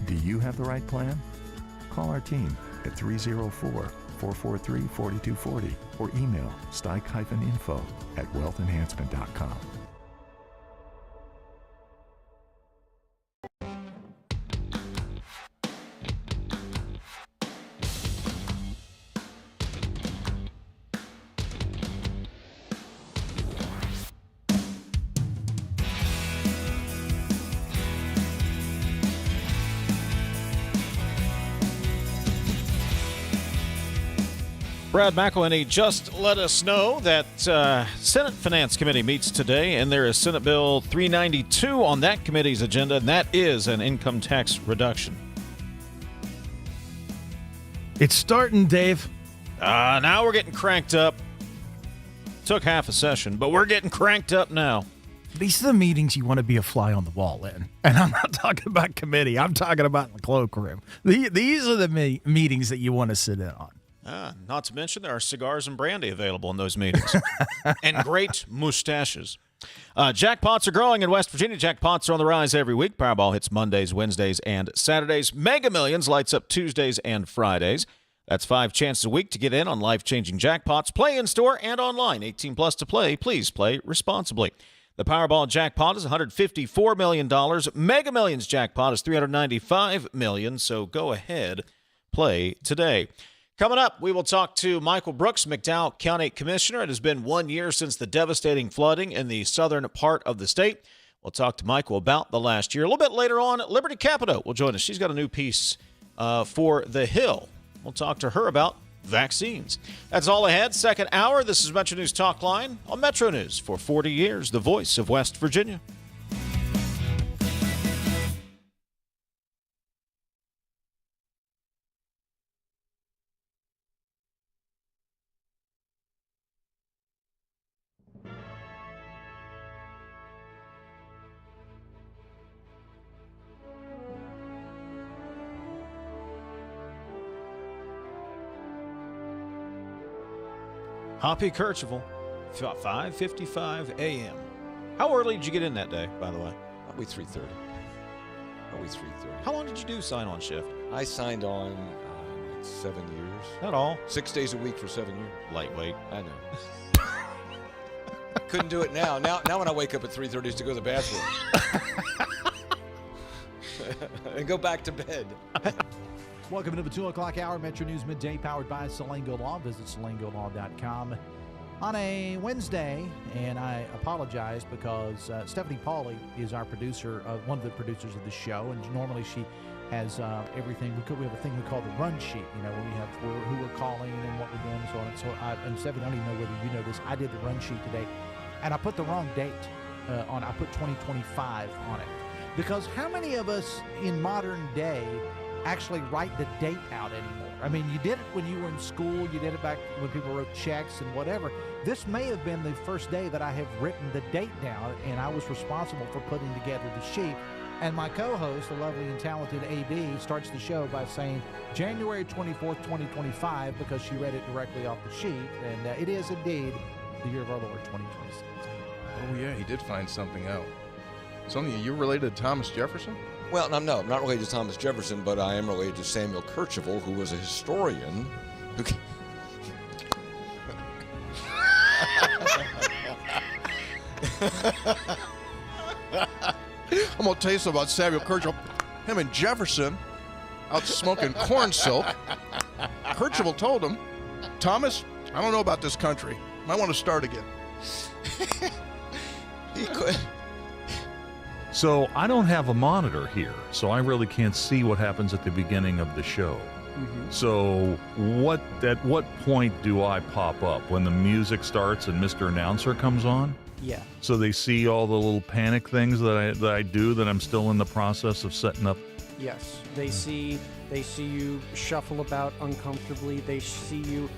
Do you have the right plan? Call our team at 304-443-4240 or email steig-info@wealthenhancement.com. Brad McElhinny just let us know that Senate Finance Committee meets today, and there is Senate Bill 392 on that committee's agenda, and that is an income tax reduction. It's starting, Dave. Now we're getting cranked up. Took half a session, but we're getting cranked up now. These are the meetings you want to be a fly on the wall in. And I'm not talking about committee. I'm talking about in the cloakroom. These are the meetings that you want to sit in on. Not to mention there are cigars and brandy available in those meetings. And great mustaches. Jackpots are growing in West Virginia. Jackpots are on the rise every week. Powerball hits Mondays, Wednesdays, and Saturdays. Mega Millions lights up Tuesdays and Fridays. That's 5 chances a week to get in on life-changing jackpots. Play in-store and online. 18 plus to play. Please play responsibly. The Powerball jackpot is $154 million. Mega Millions jackpot is $395 million. So go ahead, play today. Coming up, we will talk to Michael Brooks, McDowell County Commissioner. It has been 1 year since the devastating flooding in the southern part of the state. We'll talk to Michael about the last year. A little bit later on, Liberty Capito will join us. She's got a new piece for The Hill. We'll talk to her about vaccines. That's all ahead. Second hour, this is Metro News Talkline on Metro News for 40 years, the voice of West Virginia. Hoppy Kercheval, 5:55 a.m. How early did you get in that day, by the way? Probably 3:30. Probably 3:30. How long did you do sign-on shift? I signed on like 7 years. Not all. 6 days a week for 7 years. Lightweight. I know. Couldn't do it now. Now when I wake up at 3:30 is to go to the bathroom. And go back to bed. Welcome to the 2 o'clock hour, Metro News Midday, powered by Salango Law. Visit salangolaw.com on a Wednesday, and I apologize because Stephanie Pauly is our producer, one of the producers of the show, and normally she has everything. We have a thing we call the run sheet, when we have who we're calling and what we're doing and so on. And Stephanie, I don't even know whether you know this. I did the run sheet today, and I put the wrong date on. I put 2025 on it. Because how many of us in modern day actually write the date out anymore. I mean, you did it when you were in school. You did it back when people wrote checks and whatever. This may have been the first day that I have written the date down, and I was responsible for putting together the sheet. And my co-host, the lovely and talented AB, starts the show by saying January 24th, 2025, because she read it directly off the sheet. And it is indeed the year of our Lord, 2026. Oh, yeah, he did find something out. Something, you're related to Thomas Jefferson? Well, no, I'm not related to Thomas Jefferson, but I am related to Samuel Kercheval, who was a historian who... I'm going to tell you something about Samuel Kercheval. Him and Jefferson out smoking corn silk. Kercheval told him, Thomas, I don't know about this country. Might want to start again. He could... So I don't have a monitor here, so I really can't see what happens at the beginning of the show. So at what point do I pop up? When the music starts and Mr. Announcer comes on? Yeah. So they see all the little panic things that I do that I'm still in the process of setting up? Yes. They see you shuffle about uncomfortably. They see you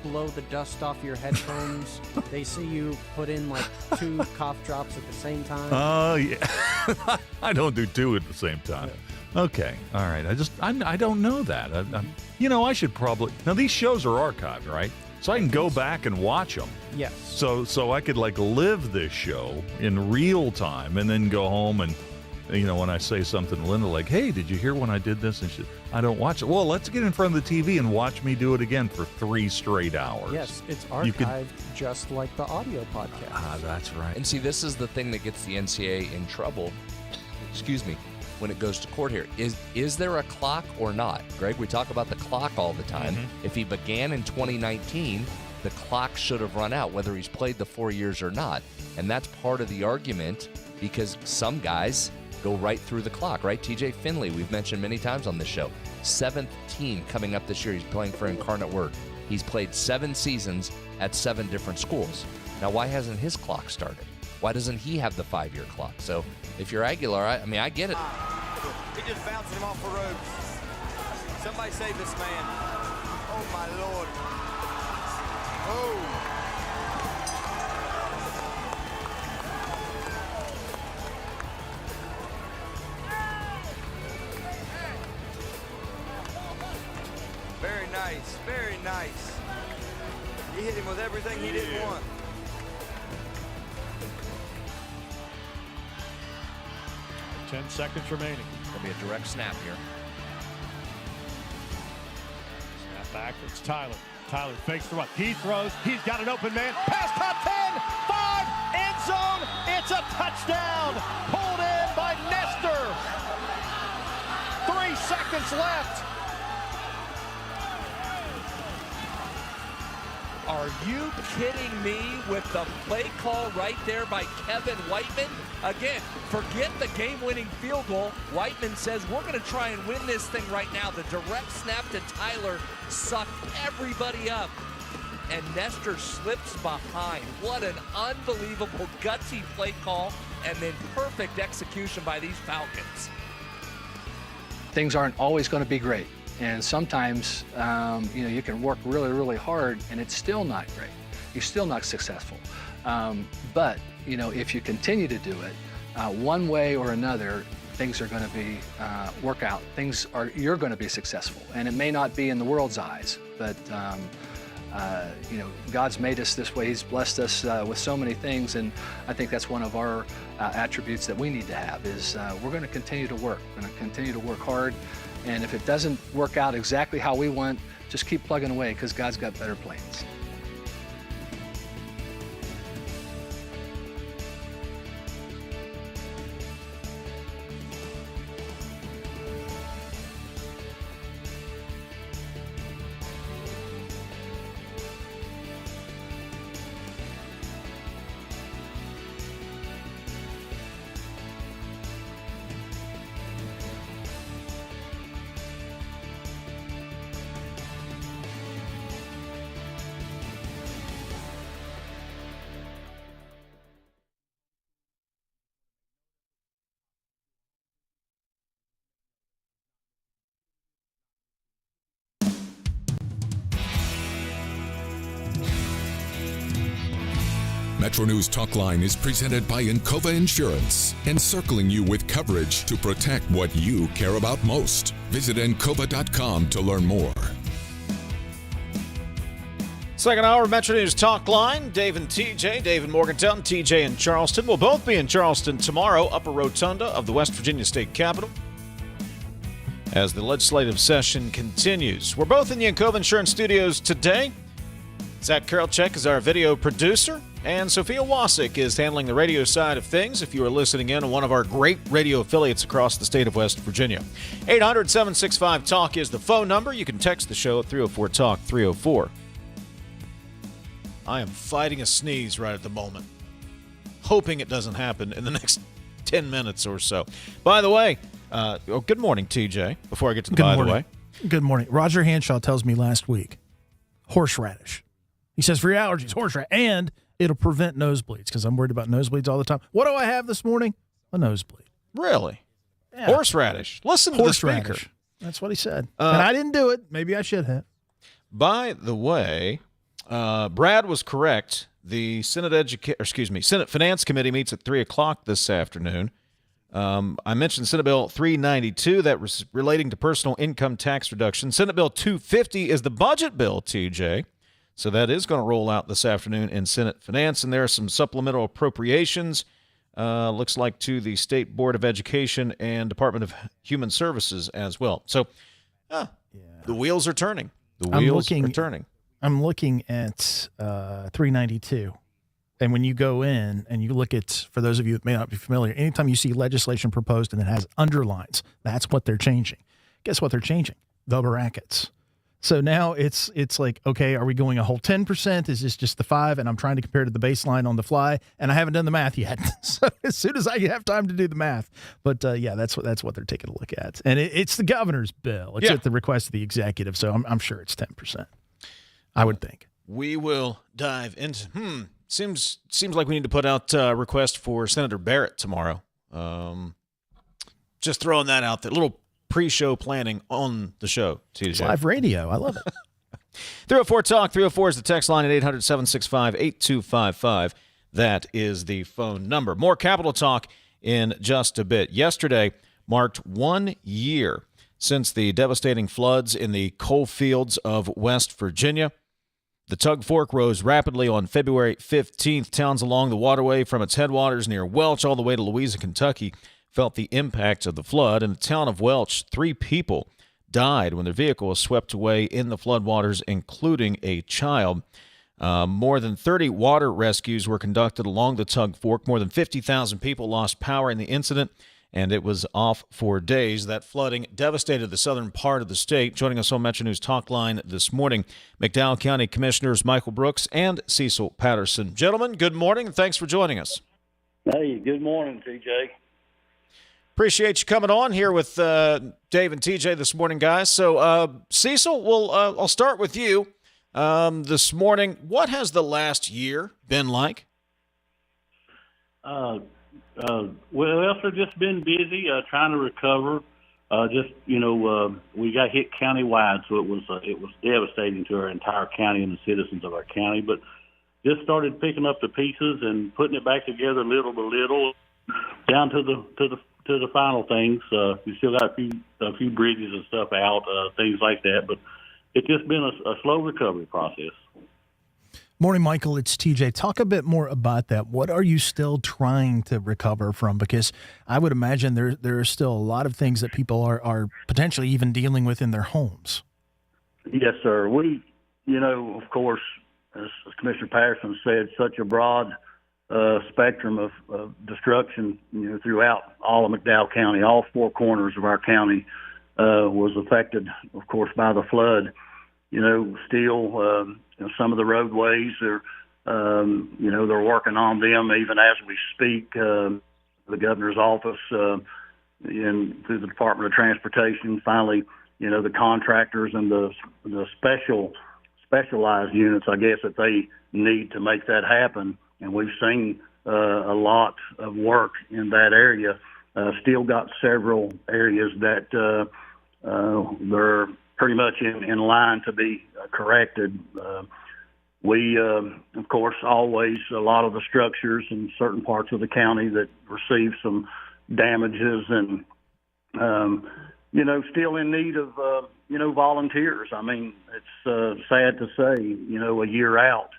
blow the dust off your headphones. They see you put in like 2 cough drops at the same time. Oh, yeah. I don't do 2 at the same time. Yeah. Okay. All right. I don't know that. I should probably... Now, these shows are archived, right? So I can go back and watch them. Yes. So I could like live this show in real time and then go home and, when I say something to Linda like, hey, did you hear when I did this? And I don't watch it. Well, let's get in front of the TV and watch me do it again for 3 straight hours. Yes, it's archived just like the audio podcast. Ah, that's right. And see, this is the thing that gets the NCAA in trouble, when it goes to court here. Is there a clock or not? Greg, we talk about the clock all the time. If he began in 2019, the clock should have run out, whether he's played the 4 years or not. And that's part of the argument, because some guys go right through the clock, right? TJ Finley, we've mentioned many times on this show. 7th team coming up this year. He's playing for Incarnate Word. He's played 7 seasons at 7 different schools. Now, why hasn't his clock started? Why doesn't he have the 5-year clock? So if you're Aguilar, I get it. He just bouncing him off the ropes. Somebody save this man. Oh, my Lord. Oh. Very nice, very nice. He hit him with everything he didn't want. Ten seconds remaining. It'll be a direct snap here. Snap back. It's Tyler. Tyler fakes the run. He throws. He's got an open man. Pass top 10. 5. End zone. It's a touchdown. Pulled in by Nestor. 3 seconds left. Are you kidding me with the play call right there by Kevin Whiteman? Again, forget the game-winning field goal. Whiteman says, we're going to try and win this thing right now. The direct snap to Tyler sucked everybody up, and Nestor slips behind. What an unbelievable gutsy play call, and then perfect execution by these Falcons. Things aren't always going to be great. And sometimes, you can work really, really hard and it's still not great. You're still not successful. But, if you continue to do it, one way or another, things are going to be work out. You're going to be successful. And it may not be in the world's eyes, but, God's made us this way. He's blessed us with so many things. And I think that's one of our attributes that we need to have is we're going to continue to work. We're going to continue to work hard. And if it doesn't work out exactly how we want, just keep plugging away because God's got better plans. MetroNews Talkline is presented by Encova Insurance, encircling you with coverage to protect what you care about most. Visit Encova.com to learn more. Second hour of MetroNews Talkline. Dave and TJ. Dave in Morgantown, TJ in Charleston. We'll both be in Charleston tomorrow, upper rotunda of the West Virginia State Capitol, as the legislative session continues. We're both in the Encova Insurance Studios today. Zach Karolchek is our video producer, and Sophia Wasik is handling the radio side of things if you are listening in on one of our great radio affiliates across the state of West Virginia. 800-765-TALK is the phone number. You can text the show at 304-TALK-304. I am fighting a sneeze right at the moment, hoping it doesn't happen in the next 10 minutes or so. By the way, good morning, TJ, before I get to the by the way. Good morning. Roger Hanshaw tells me last week, horseradish. He says for your allergies, horseradish, and it'll prevent nosebleeds because I'm worried about nosebleeds all the time. What do I have this morning? A nosebleed. Really? Yeah. Horseradish. Listen to the speaker. That's what he said. And I didn't do it. Maybe I should have. By the way, Brad was correct. The Senate Finance Committee meets at 3 o'clock this afternoon. I mentioned Senate Bill 392, that was relating to personal income tax reduction. Senate Bill 250 is the budget bill, TJ. So that is going to roll out this afternoon in Senate Finance. And there are some supplemental appropriations, looks like to the State Board of Education and Department of Human Services as well. So the wheels are turning. The wheels are turning. I'm looking at 392. And when you go in and you look at, for those of you that may not be familiar, anytime you see legislation proposed and it has underlines, that's what they're changing. Guess what they're changing? The brackets. So now it's like, okay, are we going a whole 10%? Is this just the 5? And I'm trying to compare to the baseline on the fly, and I haven't done the math yet. So as soon as I have time to do the math. But, that's what they're taking a look at. And it's the governor's bill. It's at the request of the executive, so I'm sure it's 10%. I would think. We will dive into Seems like we need to put out a request for Senator Barrett tomorrow. Just throwing that out there. A little pre-show planning on the show, TJ. It's live radio. I love it. 304-TALK. 304 is the text line at 800-765-8255. That is the phone number. More Capitol talk in just a bit. Yesterday marked 1 year since the devastating floods in the coal fields of West Virginia. The Tug Fork rose rapidly on February 15th. Towns along the waterway from its headwaters near Welch all the way to Louisa, Kentucky, felt the impact of the flood. In the town of Welch, 3 people died when their vehicle was swept away in the floodwaters, including a child. More than 30 water rescues were conducted along the Tug Fork. More than 50,000 people lost power in the incident, and it was off for days. That flooding devastated the southern part of the state. Joining us on MetroNews Talkline this morning, McDowell County Commissioners Michael Brooks and Cecil Patterson. Gentlemen, good morning, and thanks for joining us. Hey, good morning, TJ. Appreciate you coming on here with Dave and TJ this morning, guys. So, Cecil, I'll start with you this morning. What has the last year been like? Well, it's just been busy trying to recover. We got hit countywide, so it was devastating to our entire county and the citizens of our county. But just started picking up the pieces and putting it back together little by little, down to the final things. We still got a few bridges and stuff out, things like that. But it's just been a slow recovery process. Morning, Michael. It's TJ. Talk a bit more about that. What are you still trying to recover from? Because I would imagine there are still a lot of things that people are potentially even dealing with in their homes. Yes, sir. We, of course, as Commissioner Patterson said, such a broad spectrum of destruction, throughout all of McDowell County. All 4 corners of our county was affected, of course, by the flood. Still, some of the roadways are, they're working on them even as we speak. The governor's office and through the Department of Transportation, finally, the contractors and the specialized units, I guess, that they need to make that happen. And we've seen a lot of work in that area. Still got several areas that they're pretty much in line to be corrected. We, of course, always a lot of the structures in certain parts of the county that receive some damages and, still in need of, volunteers. I mean, it's sad to say, a year out.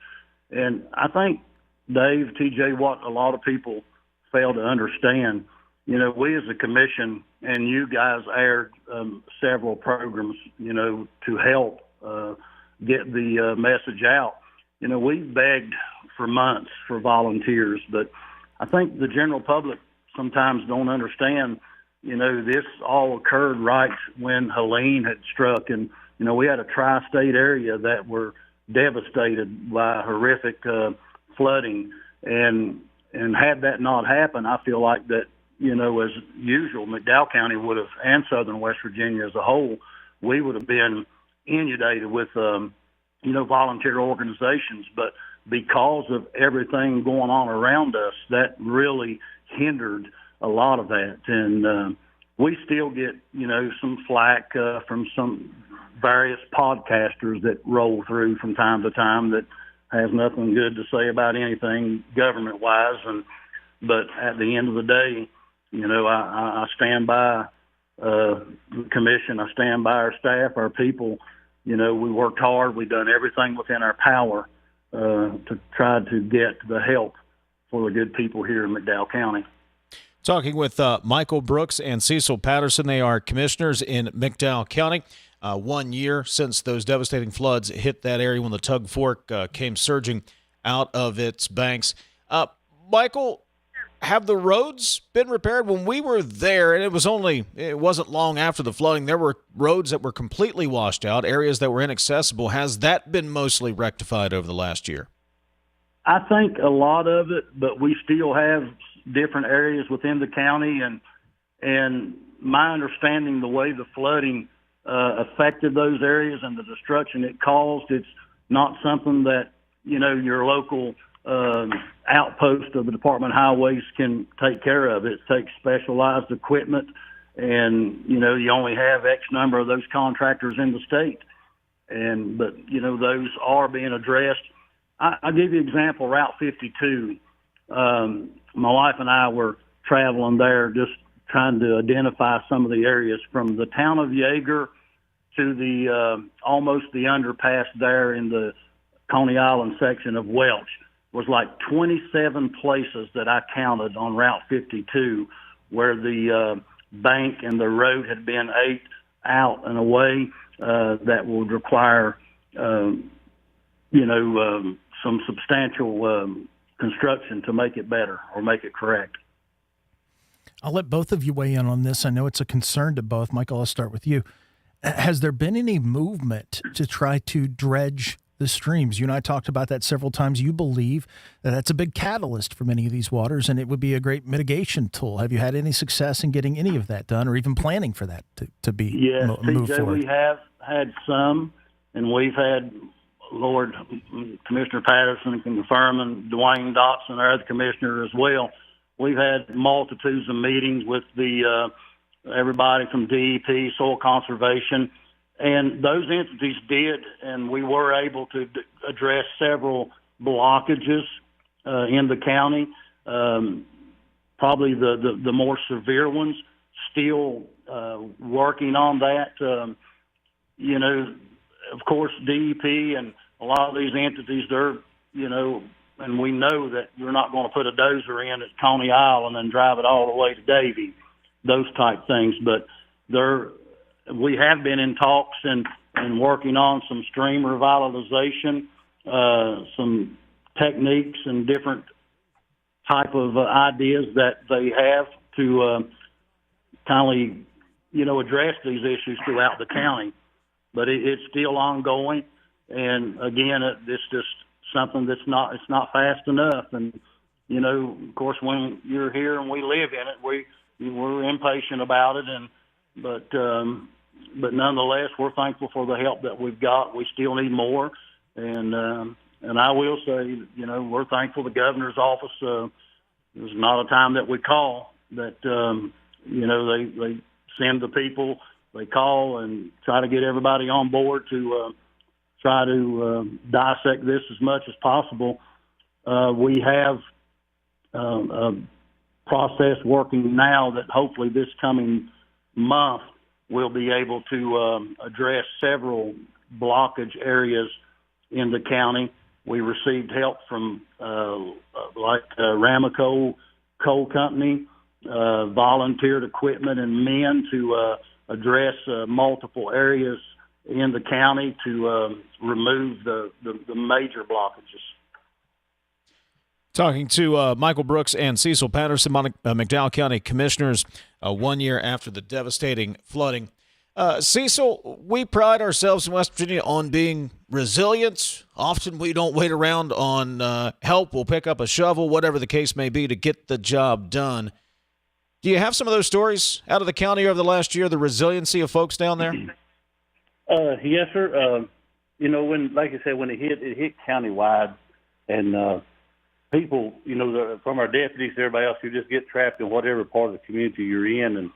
And I think, Dave, TJ, what a lot of people fail to understand, we as a commission and you guys aired several programs, to help get the message out. We begged for months for volunteers, but I think the general public sometimes don't understand, this all occurred right when Helene had struck. And, we had a tri-state area that were devastated by horrific flooding. And had that not happened, I feel like that, as usual, McDowell County would have, and southern West Virginia as a whole, we would have been inundated with, volunteer organizations. But because of everything going on around us, that really hindered a lot of that. And we still get, some flack from some various podcasters that roll through from time to time that has nothing good to say about anything government-wise. But at the end of the day, I stand by the commission. I stand by our staff, our people. We worked hard. We've done everything within our power to try to get the help for the good people here in McDowell County. Talking with Michael Brooks and Cecil Patterson. They are commissioners in McDowell County. 1 year since those devastating floods hit that area when the Tug Fork came surging out of its banks. Michael, have the roads been repaired? When we were there, and it wasn't long after the flooding, there were roads that were completely washed out, areas that were inaccessible. Has that been mostly rectified over the last year? I think a lot of it, but we still have different areas within the county. And my understanding, the way the flooding affected those areas and the destruction it caused, it's not something that, your local outpost of the Department of Highways can take care of. It takes specialized equipment, and, you only have X number of those contractors in the state. But those are being addressed. I'll give you an example, Route 52. My wife and I were traveling there just trying to identify some of the areas from the town of Yeager to the almost the underpass there in the Coney Island section of Welch. Was like 27 places that I counted on Route 52 where the bank and the road had been ate out in a way that would require, some substantial construction to make it better or make it correct. I'll let both of you weigh in on this. I know it's a concern to both. Michael, I'll start with you. Has there been any movement to try to dredge the streams? You and I talked about that several times. You believe that that's a big catalyst for many of these waters, and it would be a great mitigation tool. Have you had any success in getting any of that done or even planning for that to be moved TJ, forward? We have had some, and we've had Commissioner Patterson can confirm, and Dwayne Dotson, our other commissioner as well. We've had multitudes of meetings with the everybody from DEP, Soil Conservation, and those entities did, and we were able to address several blockages in the county. Probably the more severe ones. Still working on that. Of course, DEP and a lot of these entities, they're, and we know that you're not going to put a dozer in at Coney Island and drive it all the way to Davie, those type things. But we have been in talks and working on some stream revitalization, some techniques and different type of ideas that they have to kindly, address these issues throughout the county. But it's still ongoing. And again, it's just something it's not fast enough. And, of course, when you're here and we live in it, we're impatient about it. But nonetheless, we're thankful for the help that we've got. We still need more. And I will say, we're thankful the governor's office, there's not a time that we call that, they send the people, they call and try to get everybody on board to try to dissect this as much as possible. We have a process working now that hopefully this coming month we'll be able to address several blockage areas in the county. We received help from Ramaco Coal Company, volunteered equipment and men to address multiple areas in the county to remove the major blockages. Talking to Michael Brooks and Cecil Patterson, McDowell County Commissioners, 1 year after the devastating flooding. Cecil, we pride ourselves in West Virginia on being resilient. Often we don't wait around on help. We'll pick up a shovel, whatever the case may be, to get the job done. Do you have some of those stories out of the county over the last year, the resiliency of folks down there? Yes, sir. When, like I said, when it hit countywide, and people, from our deputies to everybody else, you just get trapped in whatever part of the community you're in. And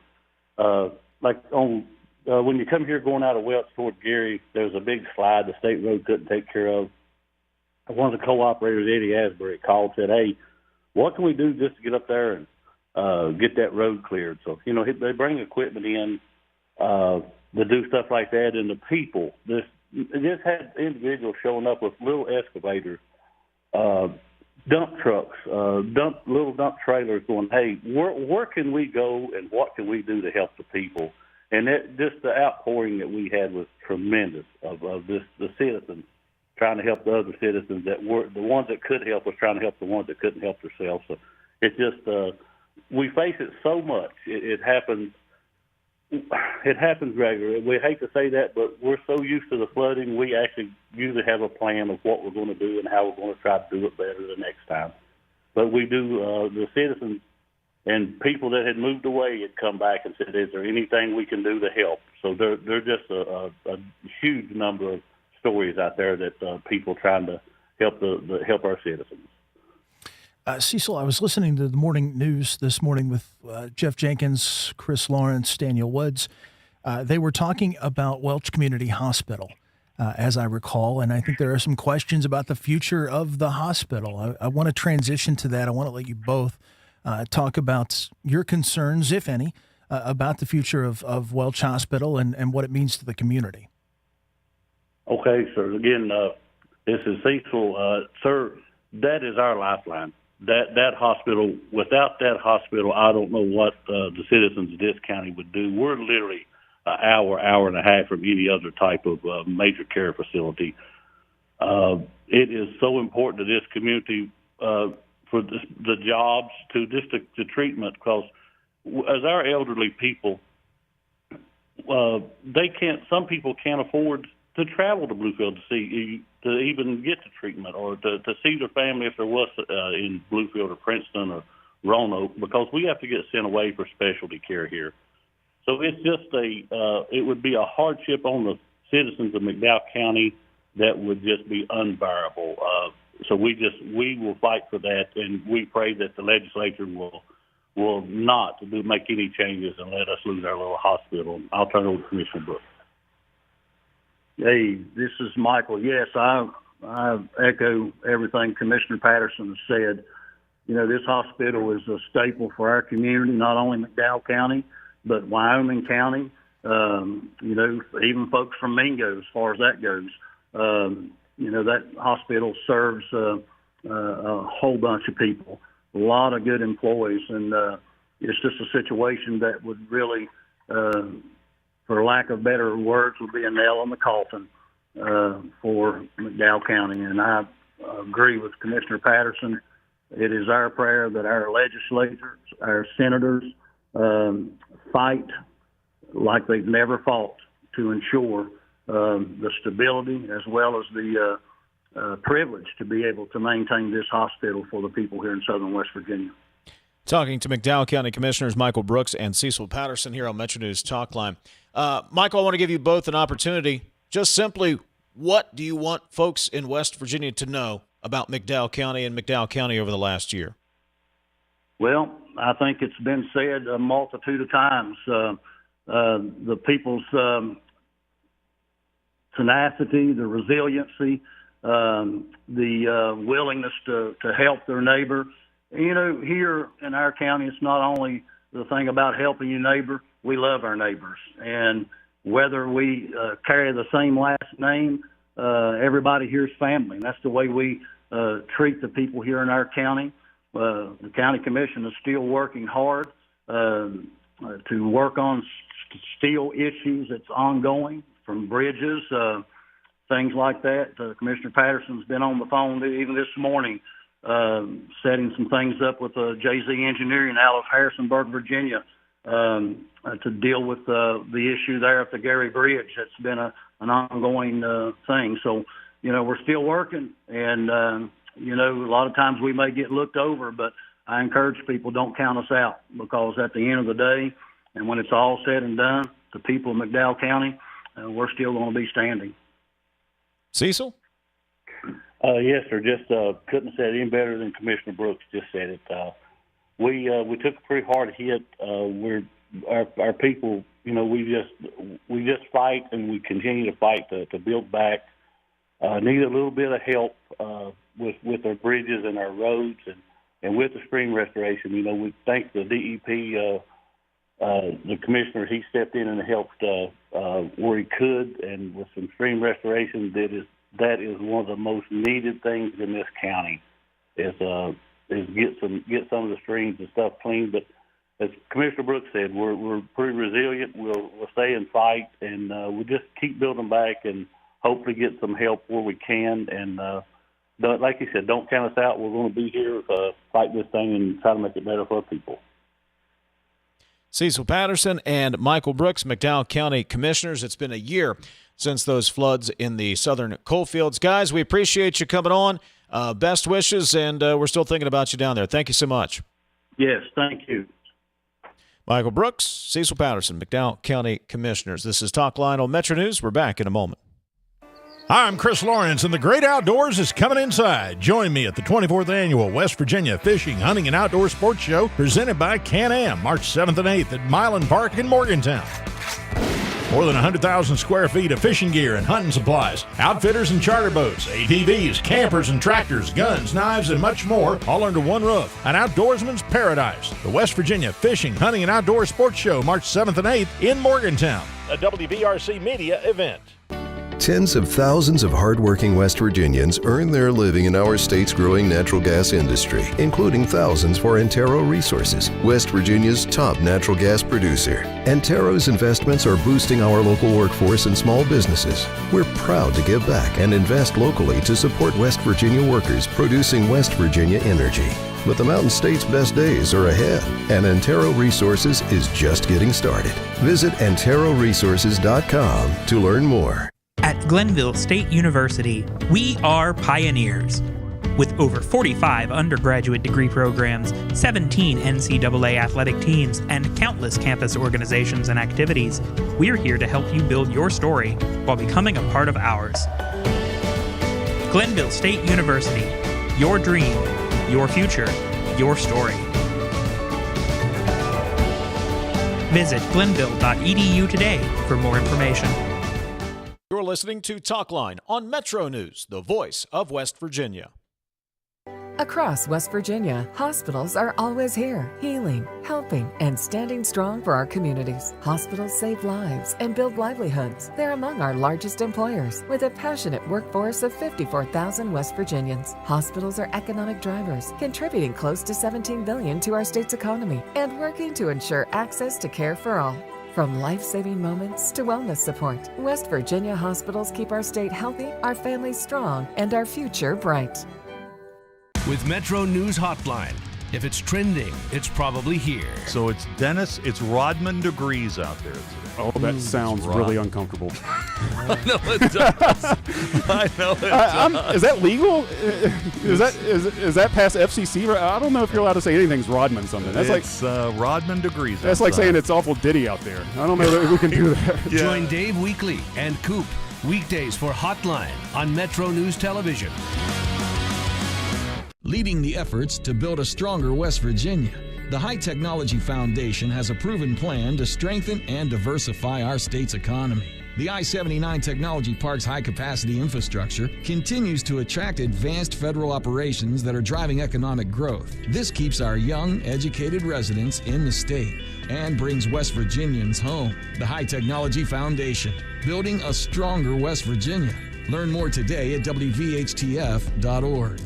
when you come here going out of Welch toward Gary, there's a big slide the state road couldn't take care of. One of the co-operators, Eddie Asbury, called and said, "Hey, what can we do just to get up there and get that road cleared?" So, they bring equipment in to do stuff like that. And the people, this had individuals showing up with little excavators, dump trucks, little dump trailers going, "Hey, where can we go and what can we do to help the people?" And just the outpouring that we had was tremendous of the citizens trying to help the other citizens that were the ones that could help was trying to help the ones that couldn't help themselves. So it's just we face it so much. It happens. It happens regularly. We hate to say that, but we're so used to the flooding, we actually usually have a plan of what we're going to do and how we're going to try to do it better the next time. But we do, the citizens and people that had moved away had come back and said, "Is there anything we can do to help?" So they're just a huge number of stories out there that people trying to help help our citizens. Cecil, I was listening to the morning news this morning with Jeff Jenkins, Chris Lawrence, Daniel Woods. They were talking about Welch Community Hospital, as I recall, and I think there are some questions about the future of the hospital. I want to transition to that. I want to let you both talk about your concerns, if any, about the future of Welch Hospital and what it means to the community. Okay, sir. Again, this is Cecil. Sir, that is our lifeline. That hospital, without that hospital, I don't know what the citizens of this county would do. We're literally an hour and a half from any other type of major care facility. It is so important to this community for the jobs, to just the treatment, because as our elderly people, some people can't afford to travel to Bluefield to even get to treatment or to see their family if there was in Bluefield or Princeton or Roanoke, because we have to get sent away for specialty care here. So it's just it would be a hardship on the citizens of McDowell County that would just be unbearable. So we will fight for that, and we pray that the legislature will not make any changes and let us lose our little hospital. I'll turn it over to Commissioner Brooks. Hey, this is Michael. Yes, I echo everything Commissioner Patterson has said. This hospital is a staple for our community, not only McDowell County, but Wyoming County. Even folks from Mingo, as far as that goes. That hospital serves a whole bunch of people, a lot of good employees, and it's just a situation that would really, for lack of better words, would be a nail in the coffin for McDowell County. And I agree with Commissioner Patterson. It is our prayer that our legislators, our senators, fight like they've never fought to ensure the stability as well as the privilege to be able to maintain this hospital for the people here in southern West Virginia. Talking to McDowell County Commissioners Michael Brooks and Cecil Patterson here on MetroNews Talkline. Michael, I want to give you both an opportunity. Just simply, what do you want folks in West Virginia to know about McDowell County and McDowell County over the last year? Well, I think it's been said a multitude of times. The people's tenacity, the resiliency, the willingness to help their neighbor. You know, here in our county, it's not only the thing about helping your neighbor, we love our neighbors. And whether we carry the same last name, everybody here is family. And that's the way we treat the people here in our county. The county commission is still working hard to work on still issues that's ongoing, from bridges, things like that. Commissioner Patterson's been on the phone even this morning, setting some things up with JZ Engineering out of Harrisonburg, Virginia, to deal with the issue there at the Gary Bridge. That's been an ongoing thing. So, you know, we're still working, and, you know, a lot of times we may get looked over, but I encourage people, don't count us out, because at the end of the day, and when it's all said and done, the people of McDowell County, we're still going to be standing. Cecil? Yes, sir. Just couldn't have said it any better than Commissioner Brooks just said it. We took a pretty hard hit. Our people, you know, we just fight, and we continue to fight to build back. Need a little bit of help with our bridges and our roads, and with the stream restoration. You know, we thank the DEP. The commissioner, he stepped in and helped where he could, and with some stream restoration, that is one of the most needed things in this county. Is get some of the streams and stuff clean. But as Commissioner Brooks said, we're pretty resilient. We'll stay and fight, and we'll just keep building back, and hopefully get some help where we can. And like you said, don't count us out. We're going to be here to fight this thing and try to make it better for our people. Cecil Patterson and Michael Brooks, McDowell County Commissioners. It's been a year since those floods in the southern coal fields. Guys, we appreciate you coming on. Best wishes, and we're still thinking about you down there. Thank you so much. Yes, thank you. Michael Brooks, Cecil Patterson, McDowell County Commissioners. This is Talkline on Metro News. We're back in a moment. Hi, I'm Chris Lawrence, and the great outdoors is coming inside. Join me at the 24th Annual West Virginia Fishing, Hunting, and Outdoor Sports Show presented by Can-Am, March 7th and 8th at Milan Park in Morgantown. More than 100,000 square feet of fishing gear and hunting supplies, outfitters and charter boats, ATVs, campers and tractors, guns, knives, and much more, all under one roof. An outdoorsman's paradise. The West Virginia Fishing, Hunting, and Outdoor Sports Show, March 7th and 8th in Morgantown. A WVRC media event. Tens of thousands of hardworking West Virginians earn their living in our state's growing natural gas industry, including thousands for Antero Resources, West Virginia's top natural gas producer. Antero's investments are boosting our local workforce and small businesses. We're proud to give back and invest locally to support West Virginia workers producing West Virginia energy. But the Mountain State's best days are ahead, and Antero Resources is just getting started. Visit AnteroResources.com to learn more. At Glenville State University, we are pioneers. With over 45 undergraduate degree programs, 17 NCAA athletic teams, and countless campus organizations and activities, we're here to help you build your story while becoming a part of ours. Glenville State University, your dream, your future, your story. Visit glenville.edu today for more information. You're listening to Talkline on Metro News, the voice of West Virginia. Across West Virginia, hospitals are always here, healing, helping, and standing strong for our communities. Hospitals save lives and build livelihoods. They're among our largest employers, with a passionate workforce of 54,000 West Virginians. Hospitals are economic drivers, contributing close to $17 billion to our state's economy and working to ensure access to care for all. From life-saving moments to wellness support, West Virginia hospitals keep our state healthy, our families strong, and our future bright. With Metro News Hotline. If it's trending, it's probably here. So it's Dennis, it's Rodman degrees out there today. Oh, that sounds really uncomfortable. I know it does. I know it does. Is that legal? Is that past FCC? I don't know if you're allowed to say anything's Rodman something. That's it's Rodman degrees. That's like saying it's awful Diddy out there. I don't know that we can do that. Yeah. Join Dave Weekly and Coop weekdays for Hotline on Metro News Television. Leading the efforts to build a stronger West Virginia, the High Technology Foundation has a proven plan to strengthen and diversify our state's economy. The I-79 Technology Park's high-capacity infrastructure continues to attract advanced federal operations that are driving economic growth. This keeps our young, educated residents in the state and brings West Virginians home. The High Technology Foundation, building a stronger West Virginia. Learn more today at WVHTF.org.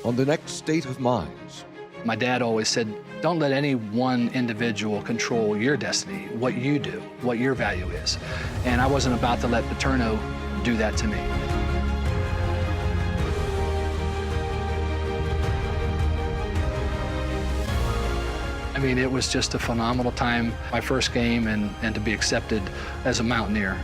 On the next State of Minds. My dad always said, don't let any one individual control your destiny, what you do, what your value is. And I wasn't about to let Paterno do that to me. I mean, it was just a phenomenal time, my first game, and to be accepted as a Mountaineer.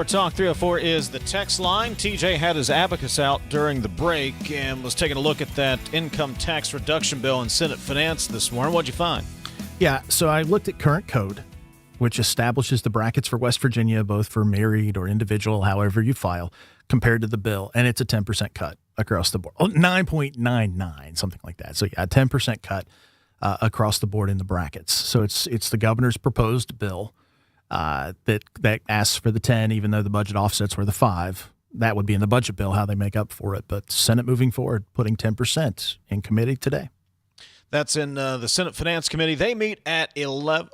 Talk 304 is the text line. TJ had his abacus out during the break and was taking a look at that income tax reduction bill in Senate Finance this morning. What'd you find? Yeah, so I looked at current code, which establishes the brackets for West Virginia, both for married or individual, however you file, compared to the bill, and it's a 10% cut across the board. 9.99, something like that. So yeah, a 10% cut across the board in the brackets. So it's the governor's proposed bill. That asks for the 10, even though the budget offsets were the 5. That would be in the budget bill, how they make up for it. But Senate moving forward, putting 10% in committee today. That's in the Senate Finance Committee. They meet at 11.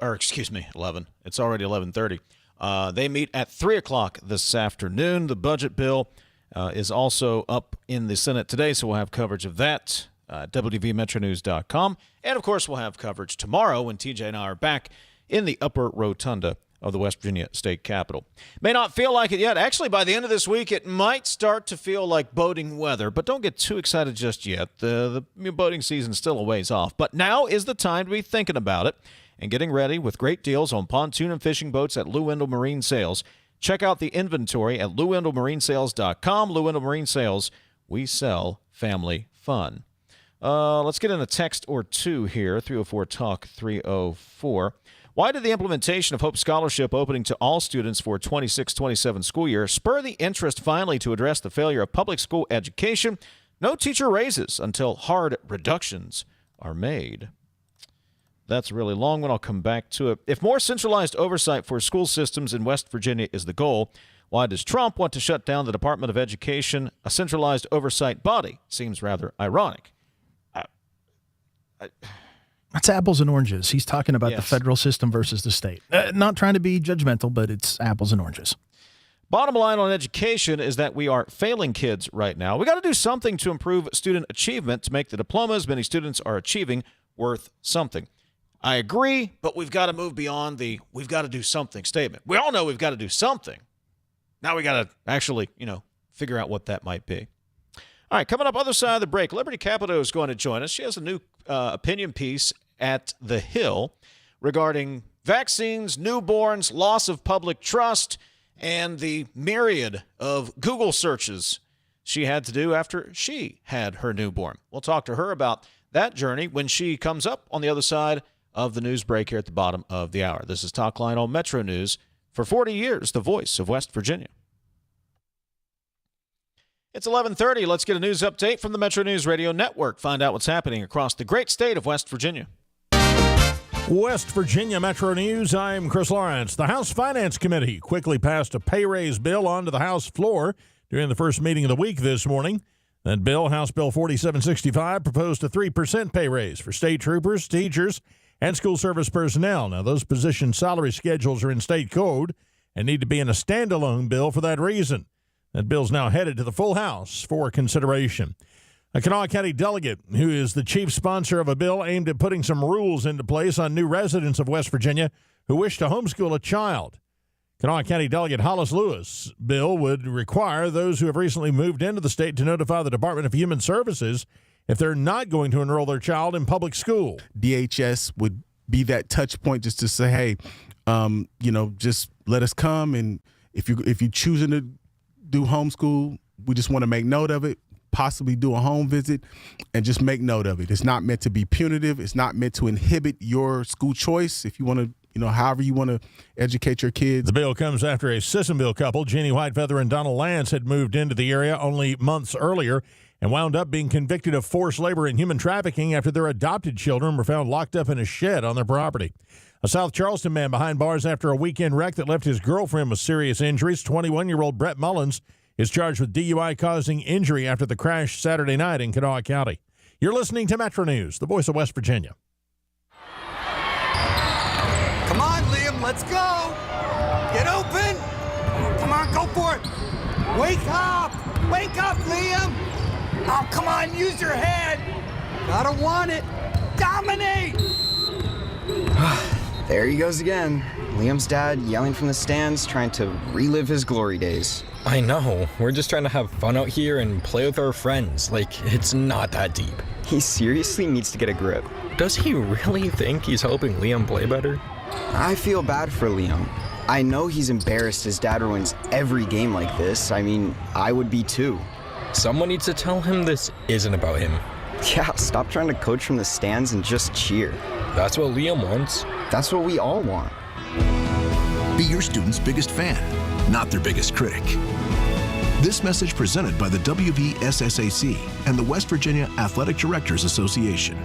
It's already 11:30. They meet at 3 o'clock this afternoon. The budget bill is also up in the Senate today, so we'll have coverage of that. WVMetroNews.com. And, of course, we'll have coverage tomorrow when TJ and I are back in the upper rotunda of the West Virginia State Capitol. May not feel like it yet. Actually, by the end of this week, it might start to feel like boating weather, but don't get too excited just yet. The boating season's still a ways off, but now is the time to be thinking about it and getting ready with great deals on pontoon and fishing boats at Lou Wendell Marine Sales. Check out the inventory at LouWendellMarineSales.com. Lou Wendell Marine Sales, we sell family fun. Let's get in a text or two here, 304 Talk 304. Why did the implementation of Hope Scholarship opening to all students for 26-27 school year spur the interest finally to address the failure of public school education? No teacher raises until hard reductions are made. That's a really long one. I'll come back to it. If more centralized oversight for school systems in West Virginia is the goal, why does Trump want to shut down the Department of Education, a centralized oversight body? Seems rather ironic. That's apples and oranges. He's talking about the federal system versus the state. Not trying to be judgmental, but it's apples and oranges. Bottom line on education is that we are failing kids right now. We got to do something to improve student achievement to make the diplomas many students are achieving worth something. I agree, but we've got to move beyond the we've got to do something statement. We all know we've got to do something. Now we got to actually, figure out what that might be. All right, coming up other side of the break, Liberty Capito is going to join us. She has a new opinion piece at The Hill regarding vaccines, newborns, loss of public trust, and the myriad of Google searches she had to do after she had her newborn. We'll talk to her about that journey when she comes up on the other side of the news break here at the bottom of the hour. This is Talkline on Metro News. For 40 years, the voice of West Virginia. It's 11:30. Let's get a news update from the Metro News Radio Network. Find out what's happening across the great state of West Virginia. West Virginia Metro News, I'm Chris Lawrence. The House Finance Committee quickly passed a pay raise bill onto the House floor during the first meeting of the week this morning. That bill, House Bill 4765, proposed a 3% pay raise for state troopers, teachers, and school service personnel. Now, those position salary schedules are in state code and need to be in a standalone bill for that reason. That bill's now headed to the full House for consideration. A Kanawha County delegate, who is the chief sponsor of a bill aimed at putting some rules into place on new residents of West Virginia who wish to homeschool a child. Kanawha County Delegate Hollis Lewis' bill would require those who have recently moved into the state to notify the Department of Human Services if they're not going to enroll their child in public school. DHS would be that touch point just to say, hey, just let us come, and if you're choosing to do homeschool, we just want to make note of it. possibly do a home visit, and just make note of it. It's not meant to be punitive. It's not meant to inhibit your school choice. If you want to, however you want to educate your kids. The bill comes after a Sissonville couple, Jeannie Whitefeather and Donald Lance, had moved into the area only months earlier and wound up being convicted of forced labor and human trafficking after their adopted children were found locked up in a shed on their property. A South Charleston man behind bars after a weekend wreck that left his girlfriend with serious injuries. 21-year-old Brett Mullins is charged with DUI causing injury after the crash Saturday night in Kanawha County. You're listening to Metro News, the voice of West Virginia. Come on, Liam, let's go. Get open. Come on, go for it. Wake up, Liam. Oh, come on, use your head. Gotta want it. Dominate. There he goes again. Liam's dad yelling from the stands, trying to relive his glory days. I know. We're just trying to have fun out here and play with our friends. It's not that deep. He seriously needs to get a grip. Does he really think he's helping Liam play better? I feel bad for Liam. I know he's embarrassed his dad ruins every game like this. I mean, I would be too. Someone needs to tell him this isn't about him. Yeah, stop trying to coach from the stands and just cheer. That's what Liam wants. That's what we all want. Be your student's biggest fan, not their biggest critic. This message presented by the WVSSAC and the West Virginia Athletic Directors Association.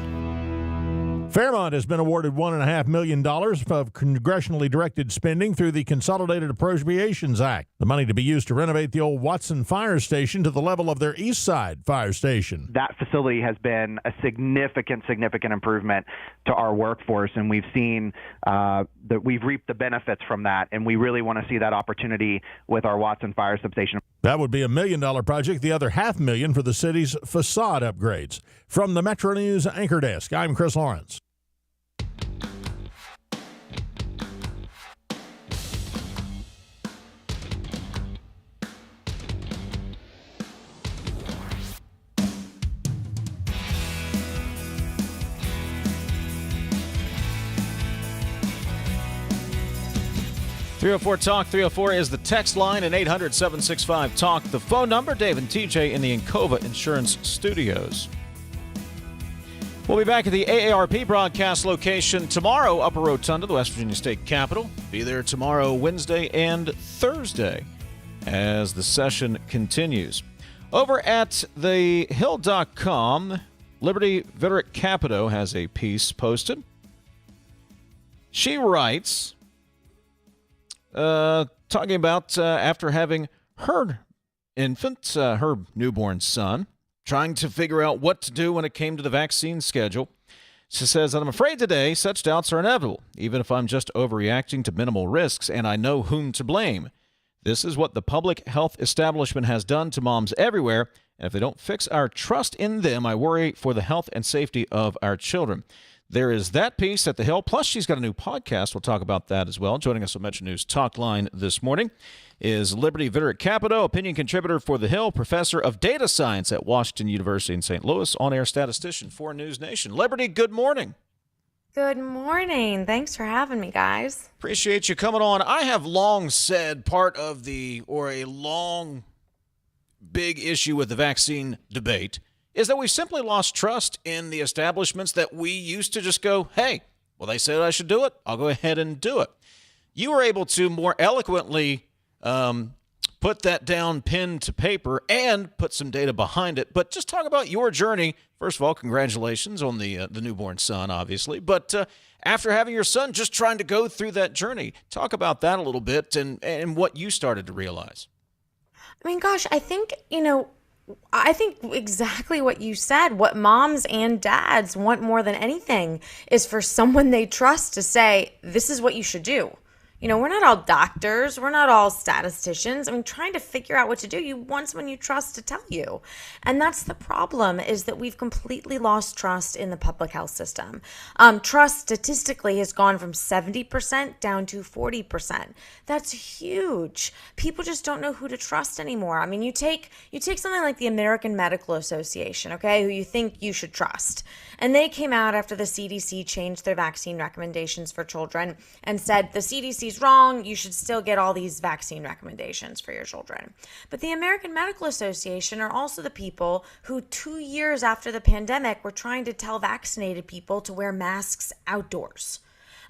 Fairmont has been awarded $1.5 million of congressionally directed spending through the Consolidated Appropriations Act. The money to be used to renovate the old Watson Fire Station to the level of their East Side Fire Station. That facility has been a significant improvement to our workforce, and we've seen that we've reaped the benefits from that, and we really want to see that opportunity with our Watson Fire Substation. That would be $1 million project, the other $500,000 for the city's facade upgrades. From the Metro News Anchor Desk, I'm Chris Lawrence. .304 Talk 304 is the text line, and 800-765-TALK the phone number. Dave and TJ in the Encova Insurance Studios. We'll be back at the AARP broadcast location tomorrow, Upper Rotunda, the West Virginia State Capitol. Be there tomorrow, Wednesday, and Thursday as the session continues. Over at thehill.com, Liberty Viderick Capito has a piece posted. She writes, talking about after having her infant, her newborn son, trying to figure out what to do when it came to the vaccine schedule. She says, I'm afraid today such doubts are inevitable, even if I'm just overreacting to minimal risks and I know whom to blame. This is what the public health establishment has done to moms everywhere, and if they don't fix our trust in them, I worry for the health and safety of our children. There is that piece at the Hill, plus she's got a new podcast. We'll talk about that as well. Joining us on MetroNews Talkline this morning is Liberty Viderick Capito, opinion contributor for the Hill, professor of data science at Washington University in St. Louis, on-air statistician for News Nation. Liberty, good morning. Good morning. Thanks for having me, guys. Appreciate you coming on. I have long said part of a long, big issue with the vaccine debate is that we've simply lost trust in the establishments that we used to just go, hey, well, they said I should do it. I'll go ahead and do it. You were able to more eloquently put that down pen to paper and put some data behind it. But just talk about your journey. First of all, congratulations on the newborn son, obviously. But after having your son, just trying to go through that journey, talk about that a little bit and what you started to realize. I mean, gosh, I think exactly what you said. What moms and dads want more than anything is for someone they trust to say, this is what you should do. You know, we're not all doctors. We're not all statisticians. I mean, trying to figure out what to do, you want someone you trust to tell you. And that's the problem, is that we've completely lost trust in the public health system. Trust statistically has gone from 70% down to 40%. That's huge. People just don't know who to trust anymore. I mean, you take something like the American Medical Association, okay, who you think you should trust. And they came out after the CDC changed their vaccine recommendations for children and said the CDC's wrong. You should still get all these vaccine recommendations for your children. But the American Medical Association are also the people who 2 years after the pandemic were trying to tell vaccinated people to wear masks outdoors.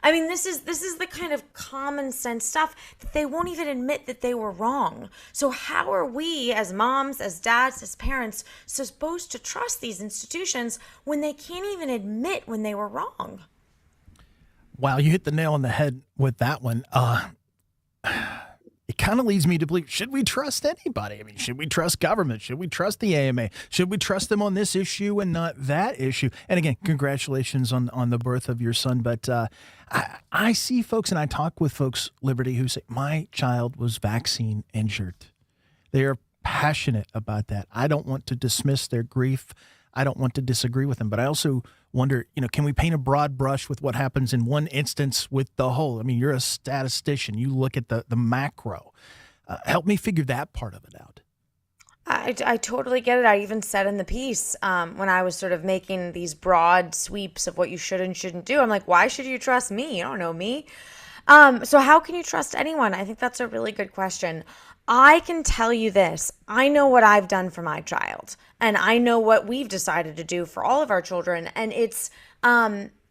I mean, this is the kind of common sense stuff that they won't even admit that they were wrong. So how are we as moms, as dads, as parents supposed to trust these institutions when they can't even admit when they were wrong? Wow, you hit the nail on the head with that one. It kind of leads me to believe, should we trust anybody? I mean, should we trust government? Should we trust the AMA? Should we trust them on this issue and not that issue? And again, congratulations on the birth of your son. But I see folks, and I talk with folks, Liberty, who say, my child was vaccine injured. They are passionate about that. I don't want to dismiss their grief. I don't want to disagree with them. But I also wonder, can we paint a broad brush with what happens in one instance with the whole? I mean, you're a statistician. You look at the macro. Help me figure that part of it out. I totally get it. I even said in the piece when I was sort of making these broad sweeps of what you should and shouldn't do, I'm like, why should you trust me? You don't know me. So how can you trust anyone? I think that's a really good question. I can tell you this. I know what I've done for my child, and I know what we've decided to do for all of our children. And it's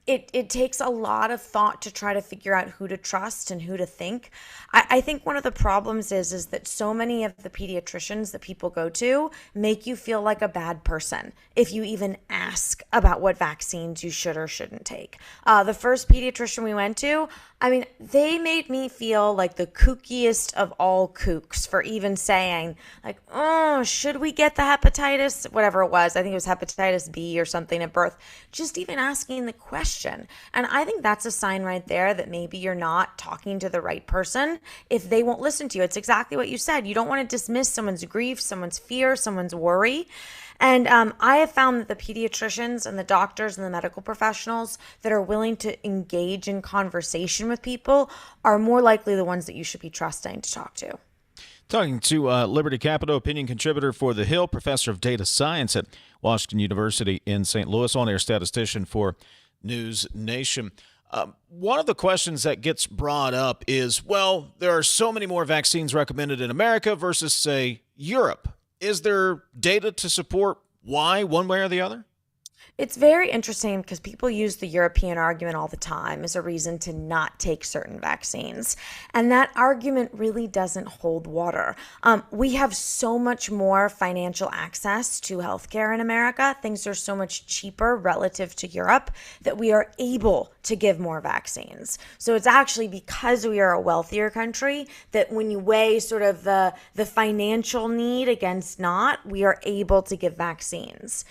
it takes a lot of thought to try to figure out who to trust and who to think. I think one of the problems is that so many of the pediatricians that people go to make you feel like a bad person if you even ask about what vaccines you should or shouldn't take. The first pediatrician we went to, I mean, they made me feel like the kookiest of all kooks for even saying, like, oh, should we get the hepatitis? Whatever it was. I think it was hepatitis B or something at birth. Just even asking the question. And I think that's a sign right there that maybe you're not talking to the right person if they won't listen to you. It's exactly what you said. You don't want to dismiss someone's grief, someone's fear, someone's worry. And I have found that the pediatricians and the doctors and the medical professionals that are willing to engage in conversation with people are more likely the ones that you should be trusting to talk to. Talking to Liberty Capito, opinion contributor for The Hill, professor of data science at Washington University in St. Louis, on-air statistician for News Nation. One of the questions that gets brought up is, well, there are so many more vaccines recommended in America versus, say, Europe. Is there data to support why one way or the other? It's very interesting because people use the European argument all the time as a reason to not take certain vaccines. And that argument really doesn't hold water. We have so much more financial access to healthcare in America. Things are so much cheaper relative to Europe that we are able to give more vaccines. So it's actually because we are a wealthier country that when you weigh sort of the financial need against not, we are able to give vaccines.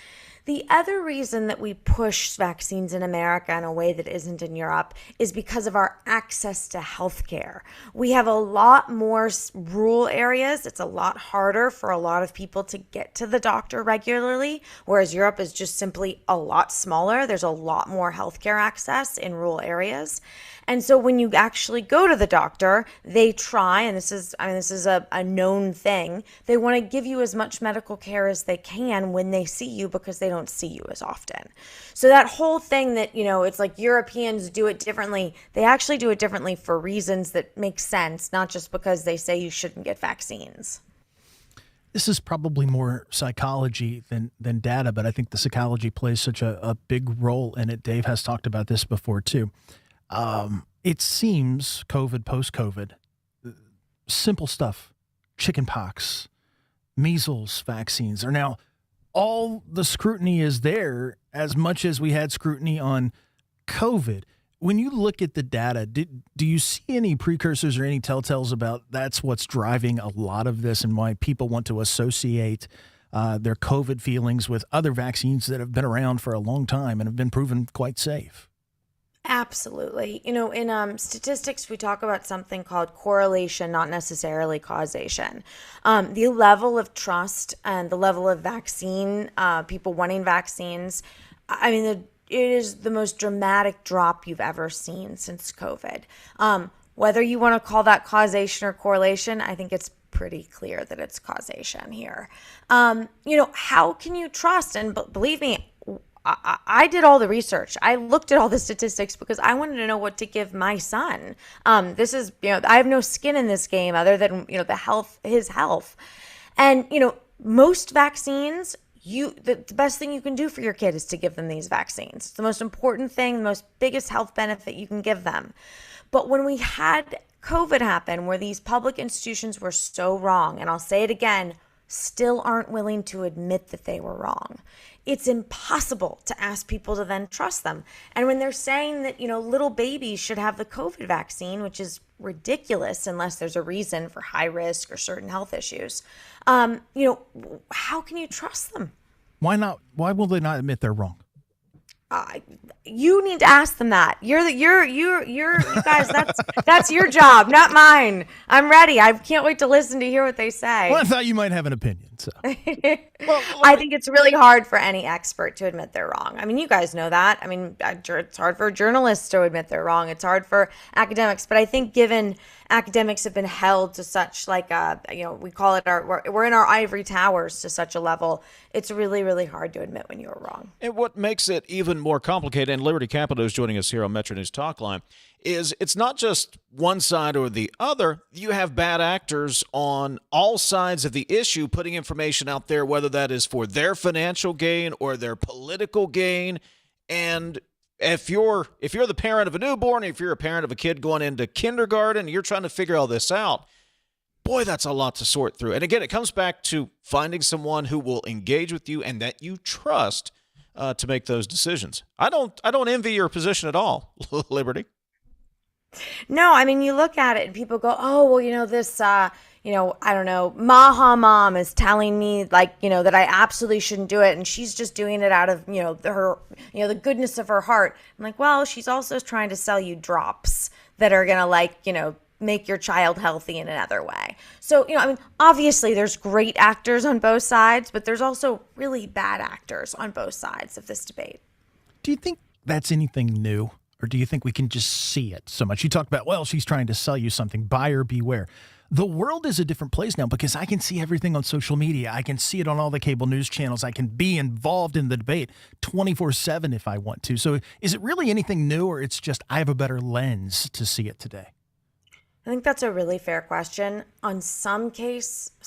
The other reason that we push vaccines in America in a way that isn't in Europe is because of our access to healthcare. We have a lot more rural areas. It's a lot harder for a lot of people to get to the doctor regularly, whereas Europe is just simply a lot smaller. There's a lot more healthcare access in rural areas. And so when you actually go to the doctor, they try, and this is a known thing, they want to give you as much medical care as they can when they see you because they don't see you as often. So that whole thing that, it's like Europeans do it differently, they actually do it differently for reasons that make sense, not just because they say you shouldn't get vaccines. This is probably more psychology than data, but I think the psychology plays such a big role in it. Dave has talked about this before too. It seems COVID, post-COVID, simple stuff, chickenpox, measles vaccines are now, all the scrutiny is there as much as we had scrutiny on COVID. When you look at the data, do you see any precursors or any telltales about that's what's driving a lot of this and why people want to associate their COVID feelings with other vaccines that have been around for a long time and have been proven quite safe? Absolutely. In statistics, we talk about something called correlation, not necessarily causation. The level of trust and the level of vaccine, people wanting vaccines, it is the most dramatic drop you've ever seen since COVID. Whether you want to call that causation or correlation, I think it's pretty clear that it's causation here. How can you trust? And believe me, I did all the research. I looked at all the statistics because I wanted to know what to give my son. This is, I have no skin in this game other than, his health. And, most vaccines, the best thing you can do for your kid is to give them these vaccines. It's the most important thing, the most biggest health benefit you can give them. But when we had COVID happen, where these public institutions were so wrong, and I'll say it again, still aren't willing to admit that they were wrong. It's impossible to ask people to then trust them. And when they're saying that, little babies should have the COVID vaccine, which is ridiculous unless there's a reason for high risk or certain health issues, how can you trust them? Why not? Why will they not admit they're wrong? You need to ask them that. You guys, that's your job, not mine. I'm ready. I can't wait to listen to hear what they say. Well, I thought you might have an opinion. So. I think it's really hard for any expert to admit they're wrong. I mean, you guys know that. I mean, it's hard for journalists to admit they're wrong. It's hard for academics. But I think given academics have been held to such we call it we're in our ivory towers to such a level, it's really, really hard to admit when you were wrong. And what makes it even more complicated, and Liberty Capito is joining us here on MetroNews Talkline, is it's not just one side or the other. You have bad actors on all sides of the issue putting information out there, whether that is for their financial gain or their political gain. And if you're the parent of a newborn, if you're a parent of a kid going into kindergarten, you're trying to figure all this out, boy, that's a lot to sort through. And again, it comes back to finding someone who will engage with you and that you trust to make those decisions. I don't envy your position at all, Liberty. No, I mean, you look at it and people go, oh, well, this, I don't know, Maha Mom is telling me that I absolutely shouldn't do it. And she's just doing it out of, the goodness of her heart. I'm like, well, she's also trying to sell you drops that are going to make your child healthy in another way. So, obviously there's great actors on both sides, but there's also really bad actors on both sides of this debate. Do you think that's anything new? Or do you think we can just see it so much? You talked about, well, she's trying to sell you something. Buyer beware. The world is a different place now because I can see everything on social media. I can see it on all the cable news channels. I can be involved in the debate 24/7 if I want to. So is it really anything new, or it's just I have a better lens to see it today? I think that's a really fair question. On some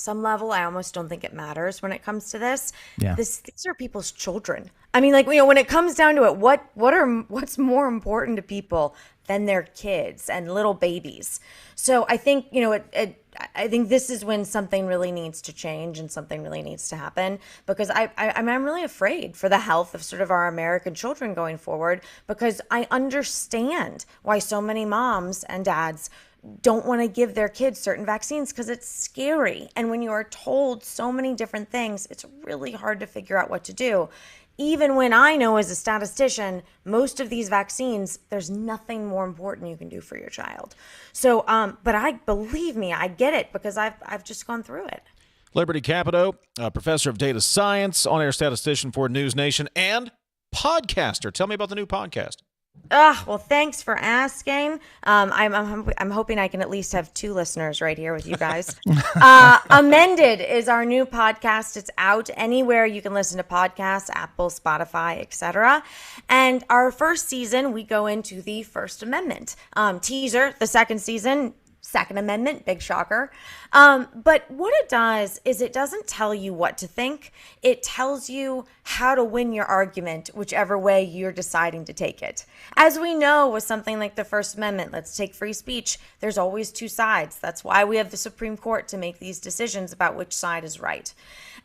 level, I almost don't think it matters when it comes to this. Yeah. These are people's children. I mean, when it comes down to it, what's more important to people than their kids and little babies? So I think, I think this is when something really needs to change and something really needs to happen, because I'm really afraid for the health of sort of our American children going forward, because I understand why so many moms and dads don't want to give their kids certain vaccines because it's scary. And when you are told so many different things, it's really hard to figure out what to do. Even when I know as a statistician, most of these vaccines, there's nothing more important you can do for your child. So, but believe me, I get it because I've just gone through it. Liberty Capito, professor of data science, on-air statistician for News Nation, and podcaster. Tell me about the new podcast. Well, thanks for asking. I'm hoping I can at least have 2 listeners right here with you guys. Amended is our new podcast. It's out anywhere you can listen to podcasts, Apple, Spotify, etc. And our first season, we go into the First Amendment. Teaser, the second season, Second Amendment, big shocker. But what it does is it doesn't tell you what to think. It tells you how to win your argument, whichever way you're deciding to take it. As we know with something like the First Amendment, let's take free speech, there's always 2 sides. That's why we have the Supreme Court to make these decisions about which side is right.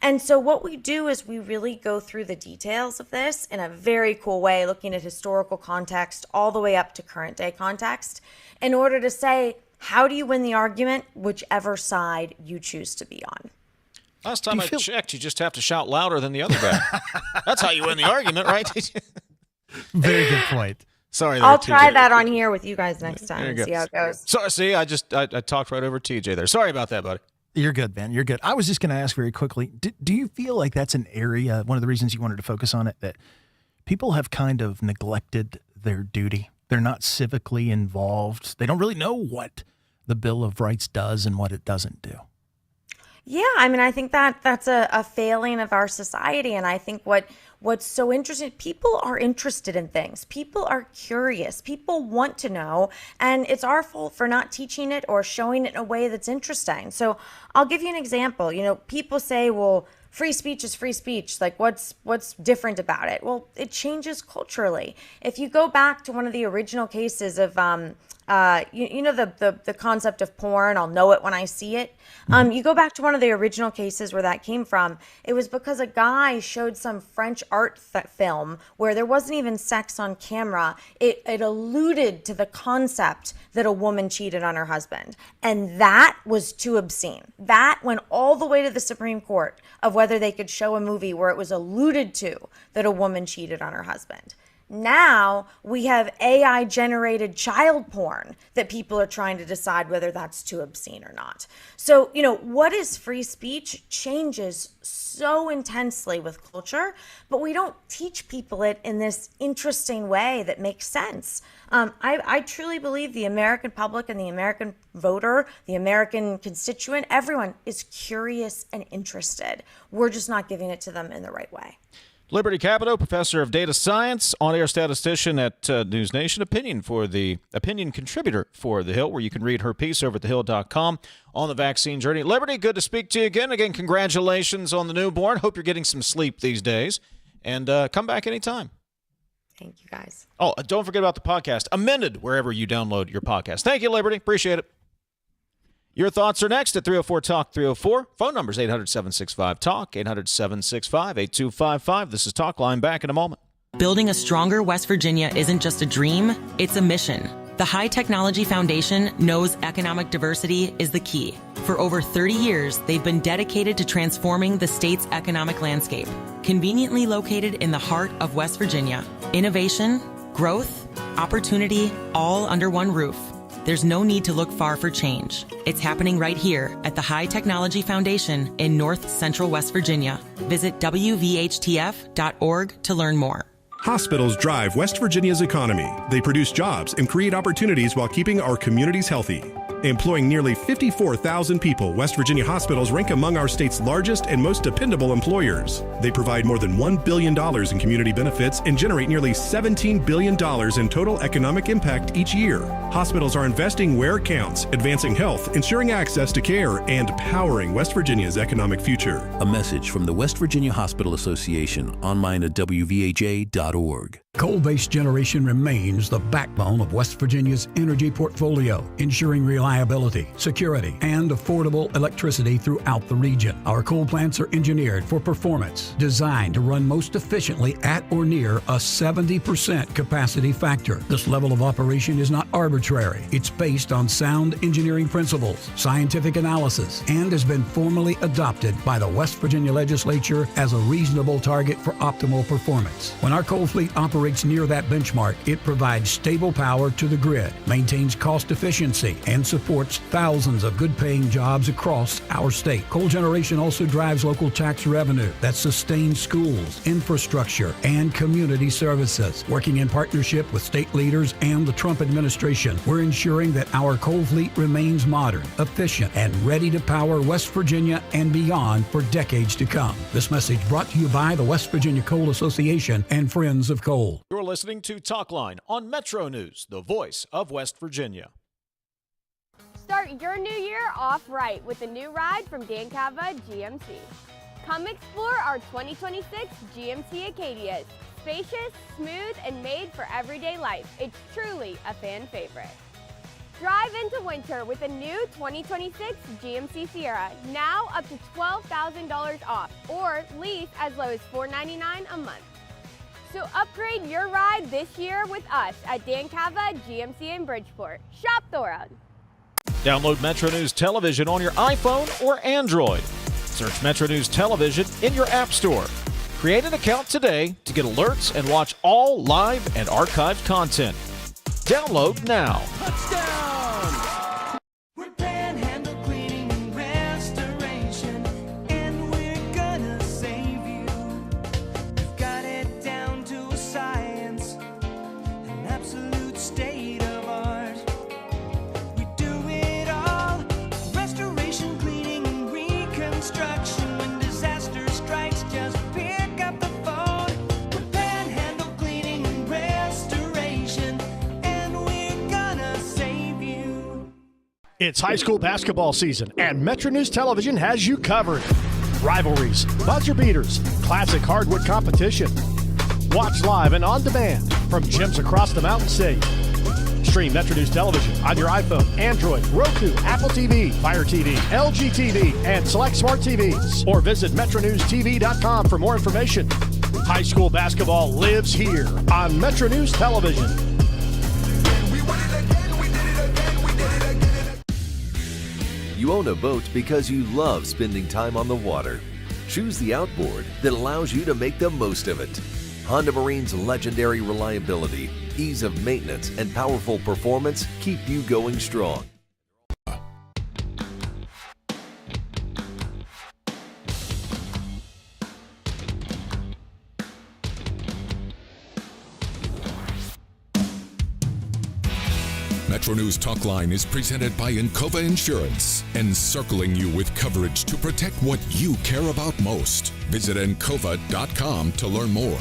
And so what we do is we really go through the details of this in a very cool way, looking at historical context all the way up to current day context, in order to say, how do you win the argument, whichever side you choose to be on? Last time I checked, you just have to shout louder than the other guy. That's how you win the argument, right? Very good point. Sorry, I'll try that on here with you guys next time and see how it goes. So, see, I talked right over TJ there. Sorry about that, buddy. You're good, man. You're good. I was just going to ask very quickly, do you feel like that's an area, one of the reasons you wanted to focus on it, that people have kind of neglected their duty? They're not civically involved. They don't really know what the Bill of Rights does and what it doesn't do. Yeah, I mean, I think that's a failing of our society. And I think what's so interesting, people are interested in things. People are curious. People want to know. And it's our fault for not teaching it or showing it in a way that's interesting. So I'll give you an example. You know, people say, well, free speech is free speech. Like, what's different about it? Well, it changes culturally. If you go back to one of the original cases of, you know, the concept of porn, I'll know it when I see it. You go back to one of the original cases where that came from. It was because a guy showed some French art film where there wasn't even sex on camera. It alluded to the concept that a woman cheated on her husband. And that was too obscene. That went all the way to the Supreme Court of whether they could show a movie where it was alluded to that a woman cheated on her husband. Now we have AI generated child porn that people are trying to decide whether that's too obscene or not. So, you know, what is free speech changes so intensely with culture, but we don't teach people it in this interesting way that makes sense. I truly believe the American public and the American voter, the American constituent, everyone is curious and interested. We're just not giving it to them in the right way. Liberty Capito, professor of data science, on-air statistician at News Nation, opinion contributor for The Hill, where you can read her piece over at thehill.com on the vaccine journey. Liberty, good to speak to you again. Again, congratulations on the newborn. Hope you're getting some sleep these days. And come back anytime. Thank you, guys. Oh, don't forget about the podcast. Amended wherever you download your podcast. Thank you, Liberty. Appreciate it. Your thoughts are next at 304-TALK-304. Phone number is 800-765-TALK, 800-765-8255. This is Talkline. Back in a moment. Building a stronger West Virginia isn't just a dream, it's a mission. The High Technology Foundation knows economic diversity is the key. For over 30 years, they've been dedicated to transforming the state's economic landscape. Conveniently located in the heart of West Virginia, innovation, growth, opportunity, all under one roof. There's no need to look far for change. It's happening right here at the High Technology Foundation in North Central West Virginia. Visit WVHTF.org to learn more. Hospitals drive West Virginia's economy. They produce jobs and create opportunities while keeping our communities healthy. Employing nearly 54,000 people, West Virginia hospitals rank among our state's largest and most dependable employers. They provide more than $1 billion in community benefits and generate nearly $17 billion in total economic impact each year. Hospitals are investing where it counts, advancing health, ensuring access to care, and powering West Virginia's economic future. A message from the West Virginia Hospital Association, online at WVHA.org. Coal-based generation remains the backbone of West Virginia's energy portfolio, ensuring reliability, security, and affordable electricity throughout the region. Our coal plants are engineered for performance, designed to run most efficiently at or near a 70% capacity factor. This level of operation is not arbitrary. It's based on sound engineering principles, scientific analysis, and has been formally adopted by the West Virginia Legislature as a reasonable target for optimal performance. When our coal fleet operates near that benchmark, it provides stable power to the grid, maintains cost efficiency, and supports thousands of good-paying jobs across our state. Coal generation also drives local tax revenue that sustains schools, infrastructure, and community services. Working in partnership with state leaders and the Trump administration, we're ensuring that our coal fleet remains modern, efficient, and ready to power West Virginia and beyond for decades to come. This message brought to you by the West Virginia Coal Association and Friends of Coal. You're listening to Talkline on MetroNews, the voice of West Virginia. Start your new year off right with a new ride from Dan Cava GMC. Come explore our 2026 GMC Acadias. Spacious, smooth, and made for everyday life. It's truly a fan favorite. Drive into winter with a new 2026 GMC Sierra, now up to $12,000 off, or lease as low as $499 a month. So upgrade your ride this year with us at Dan Cava GMC in Bridgeport. Shop the world. Download MetroNews Television on your iPhone or Android. Search MetroNews Television in your app store. Create an account today to get alerts and watch all live and archived content. Download now. Touchdown! We're Panhandle Cleaning and Restoration, and we're gonna save you. We've got it down to a science, an absolute state of art. We do it all, restoration, cleaning, and reconstruction. It's high school basketball season, and MetroNews Television has you covered. Rivalries, buzzer beaters, classic hardwood competition. Watch live and on demand from gyms across the Mountain State. Stream MetroNews Television on your iPhone, Android, Roku, Apple TV, Fire TV, LG TV, and select smart TVs. Or visit MetroNewsTV.com for more information. High school basketball lives here on MetroNews Television. You own a boat because you love spending time on the water. Choose the outboard that allows you to make the most of it. Honda Marine's legendary reliability, ease of maintenance, and powerful performance keep you going strong. MetroNews Talkline is presented by Encova Insurance, encircling you with coverage to protect what you care about most. Visit Encova.com to learn more.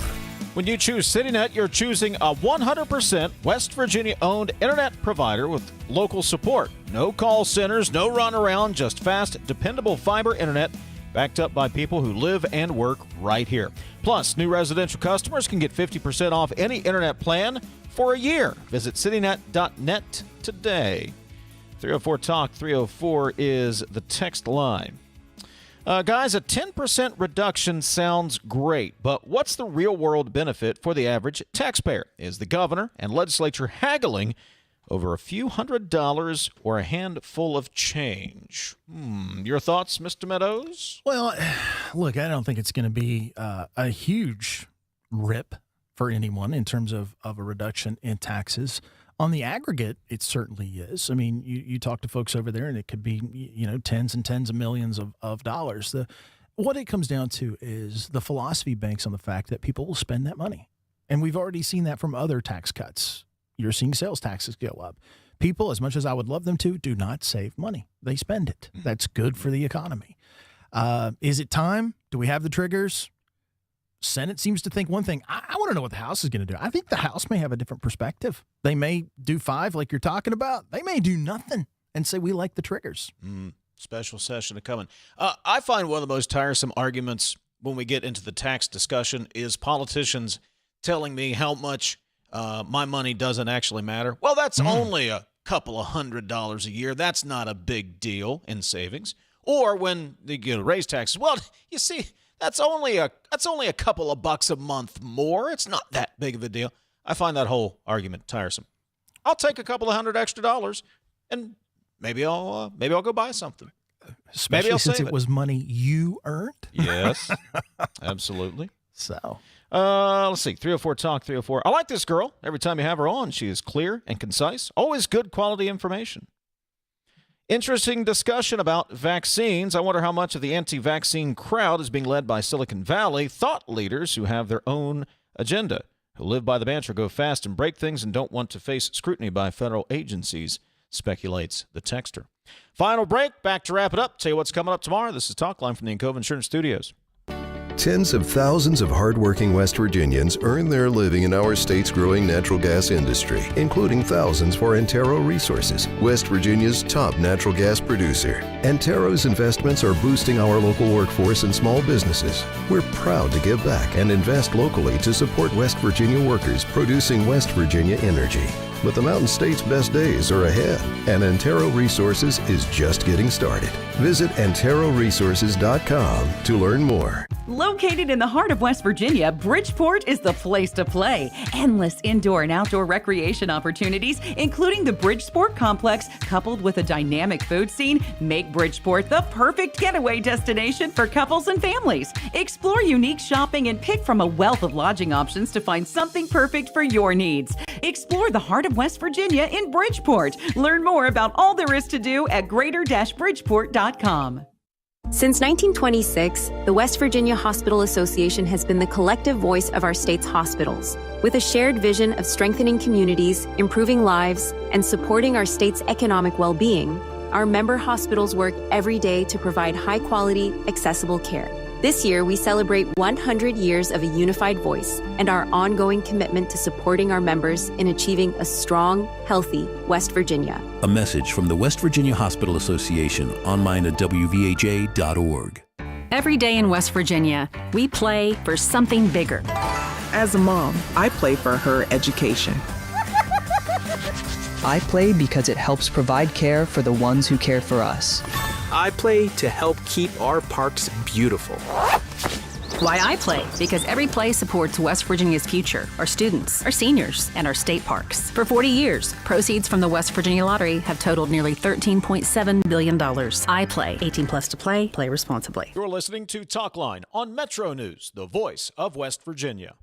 When you choose CityNet, you're choosing a 100% West Virginia-owned internet provider with local support. No call centers, no runaround, just fast, dependable fiber internet backed up by people who live and work right here. Plus, new residential customers can get 50% off any internet plan for a year. Visit citynet.net today. 304-TALK, 304 is the text line. Guys, a 10% reduction sounds great, but what's the real-world benefit for the average taxpayer? Is the governor and legislature haggling over a few $100s or a handful of change? Your thoughts, Mr. Meadows? Well, look, I don't think it's going to be a huge rip for anyone in terms of a reduction in taxes. On the aggregate, it certainly is. I mean, you talk to folks over there, and it could be, tens and tens of millions of dollars. What it comes down to is the philosophy banks on the fact that people will spend that money. And we've already seen that from other tax cuts. You're seeing sales taxes go up. People, as much as I would love them to, do not save money. They spend it. That's good for the economy. Is it time? Do we have the triggers? Senate seems to think one thing. I want to know what the House is going to do. I think the House may have a different perspective. They may do 5 like you're talking about. They may do nothing and say we like the triggers. Special session coming. I find one of the most tiresome arguments when we get into the tax discussion is politicians telling me how much my money doesn't actually matter. Well, that's only a couple of $100s a year. That's not a big deal in savings. Or when they raise taxes. Well, you see, that's only a couple of bucks a month more. It's not that big of a deal. I find that whole argument tiresome. I'll take a couple of $100 extra, and maybe I'll go buy something. Especially maybe I'll since save it was money you earned. Yes, absolutely. So, let's see. 304-TALK, 304. I like this girl. Every time you have her on, she is clear and concise. Always good quality information. Interesting discussion about vaccines. I wonder how much of the anti-vaccine crowd is being led by Silicon Valley thought leaders who have their own agenda, who live by the mantra, go fast and break things, and don't want to face scrutiny by federal agencies, speculates the texter. Final break. Back to wrap it up. Tell you what's coming up tomorrow. This is Talkline from the Encova Insurance Studios. Tens of thousands of hardworking West Virginians earn their living in our state's growing natural gas industry, including thousands for Antero Resources, West Virginia's top natural gas producer. Antero's investments are boosting our local workforce and small businesses. We're proud to give back and invest locally to support West Virginia workers producing West Virginia energy. But the Mountain State's best days are ahead, and Antero Resources is just getting started. Visit AnteroResources.com to learn more. Located in the heart of West Virginia, Bridgeport is the place to play. Endless indoor and outdoor recreation opportunities, including the Bridgeport Complex, coupled with a dynamic food scene, make Bridgeport the perfect getaway destination for couples and families. Explore unique shopping and pick from a wealth of lodging options to find something perfect for your needs. Explore the heart of West Virginia in Bridgeport. Learn more about all there is to do at greater-bridgeport.com. Since 1926, the West Virginia Hospital Association has been the collective voice of our state's hospitals. With a shared vision of strengthening communities, improving lives, and supporting our state's economic well-being, our member hospitals work every day to provide high-quality, accessible care. This year, we celebrate 100 years of a unified voice and our ongoing commitment to supporting our members in achieving a strong, healthy West Virginia. A message from the West Virginia Hospital Association, online at WVHA.org. Every day in West Virginia, we play for something bigger. As a mom, I play for her education. I play because it helps provide care for the ones who care for us. I play to help keep our parks beautiful. Why I play? Because every play supports West Virginia's future, our students, our seniors, and our state parks. For 40 years, proceeds from the West Virginia Lottery have totaled nearly $13.7 billion. I play. 18 plus to play. Play responsibly. You're listening to Talkline on Metro News, the voice of West Virginia.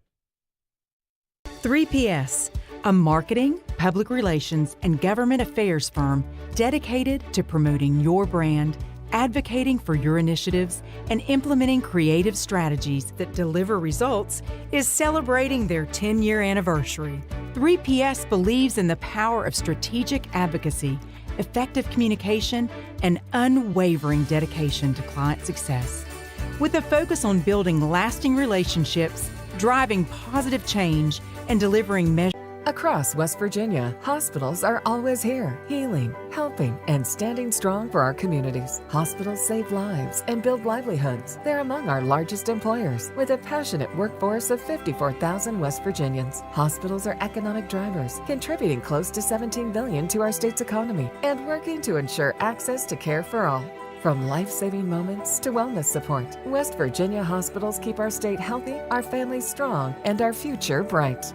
3PS, a marketing, public relations, and government affairs firm dedicated to promoting your brand, advocating for your initiatives, and implementing creative strategies that deliver results, is celebrating their 10-year anniversary. 3PS believes in the power of strategic advocacy, effective communication, and unwavering dedication to client success. With a focus on building lasting relationships, driving positive change, and delivering measures. Across West Virginia, hospitals are always here, healing, helping, and standing strong for our communities. Hospitals save lives and build livelihoods. They're among our largest employers, with a passionate workforce of 54,000 West Virginians. Hospitals are economic drivers, contributing close to $17 billion to our state's economy and working to ensure access to care for all. From life-saving moments to wellness support, West Virginia hospitals keep our state healthy, our families strong, and our future bright.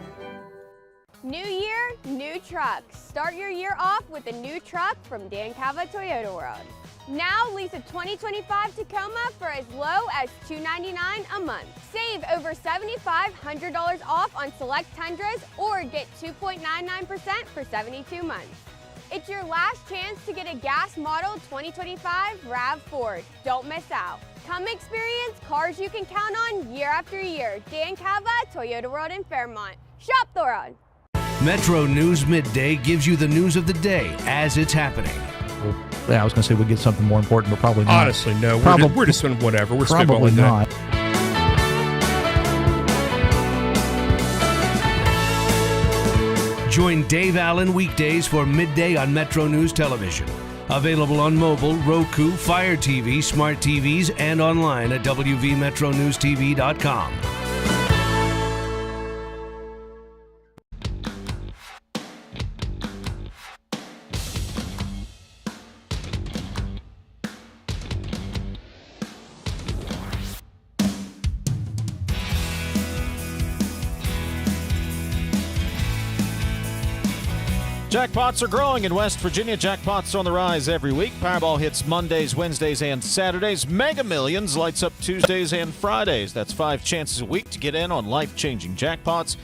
New year, new trucks. Start your year off with a new truck from Dan Cava Toyota World. Now lease a 2025 Tacoma for as low as $299 a month. Save over $7,500 off on select Tundras or get 2.99% for 72 months. It's your last chance to get a gas model 2025 RAV4. Don't miss out. Come experience cars you can count on year after year. Dan Cava, Toyota World in Fairmont. Shop the road. Metro News Midday gives you the news of the day as it's happening. Well, yeah, I was going to say we'd get something more important, but probably not. Honestly, no. We're just doing whatever. We're probably spitballing not. Join Dave Allen weekdays for Midday on Metro News Television. Available on mobile, Roku, Fire TV, smart TVs, and online at WVMetroNewsTV.com. Jackpots are growing in West Virginia. Jackpots are on the rise every week. Powerball hits Mondays, Wednesdays, and Saturdays. Mega Millions lights up Tuesdays and Fridays. That's 5 chances a week to get in on life-changing jackpots.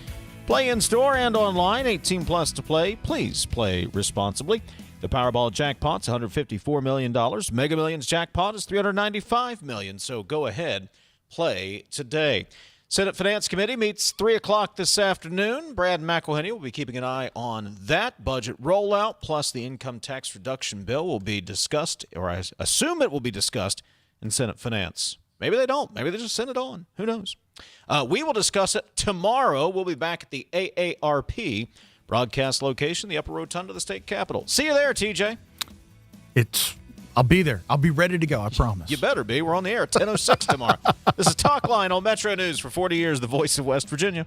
Play in-store and online. 18 plus to play. Please play responsibly. The Powerball jackpot's $154 million. Mega Millions jackpot is $395 million. So go ahead, play today. Senate Finance Committee meets 3 o'clock this afternoon. Brad McElhinny will be keeping an eye on that. Budget rollout plus the income tax reduction bill will be discussed, or I assume it will be discussed in Senate Finance. Maybe they don't. Maybe they just send it on. Who knows? We will discuss it tomorrow. We'll be back at the AARP broadcast location, the Upper Rotunda of the state capitol. See you there, TJ. I'll be there. I'll be ready to go, I promise. You better be. We're on the air at 10:06 tomorrow. This is Talkline on Metro News for 40 years, the voice of West Virginia.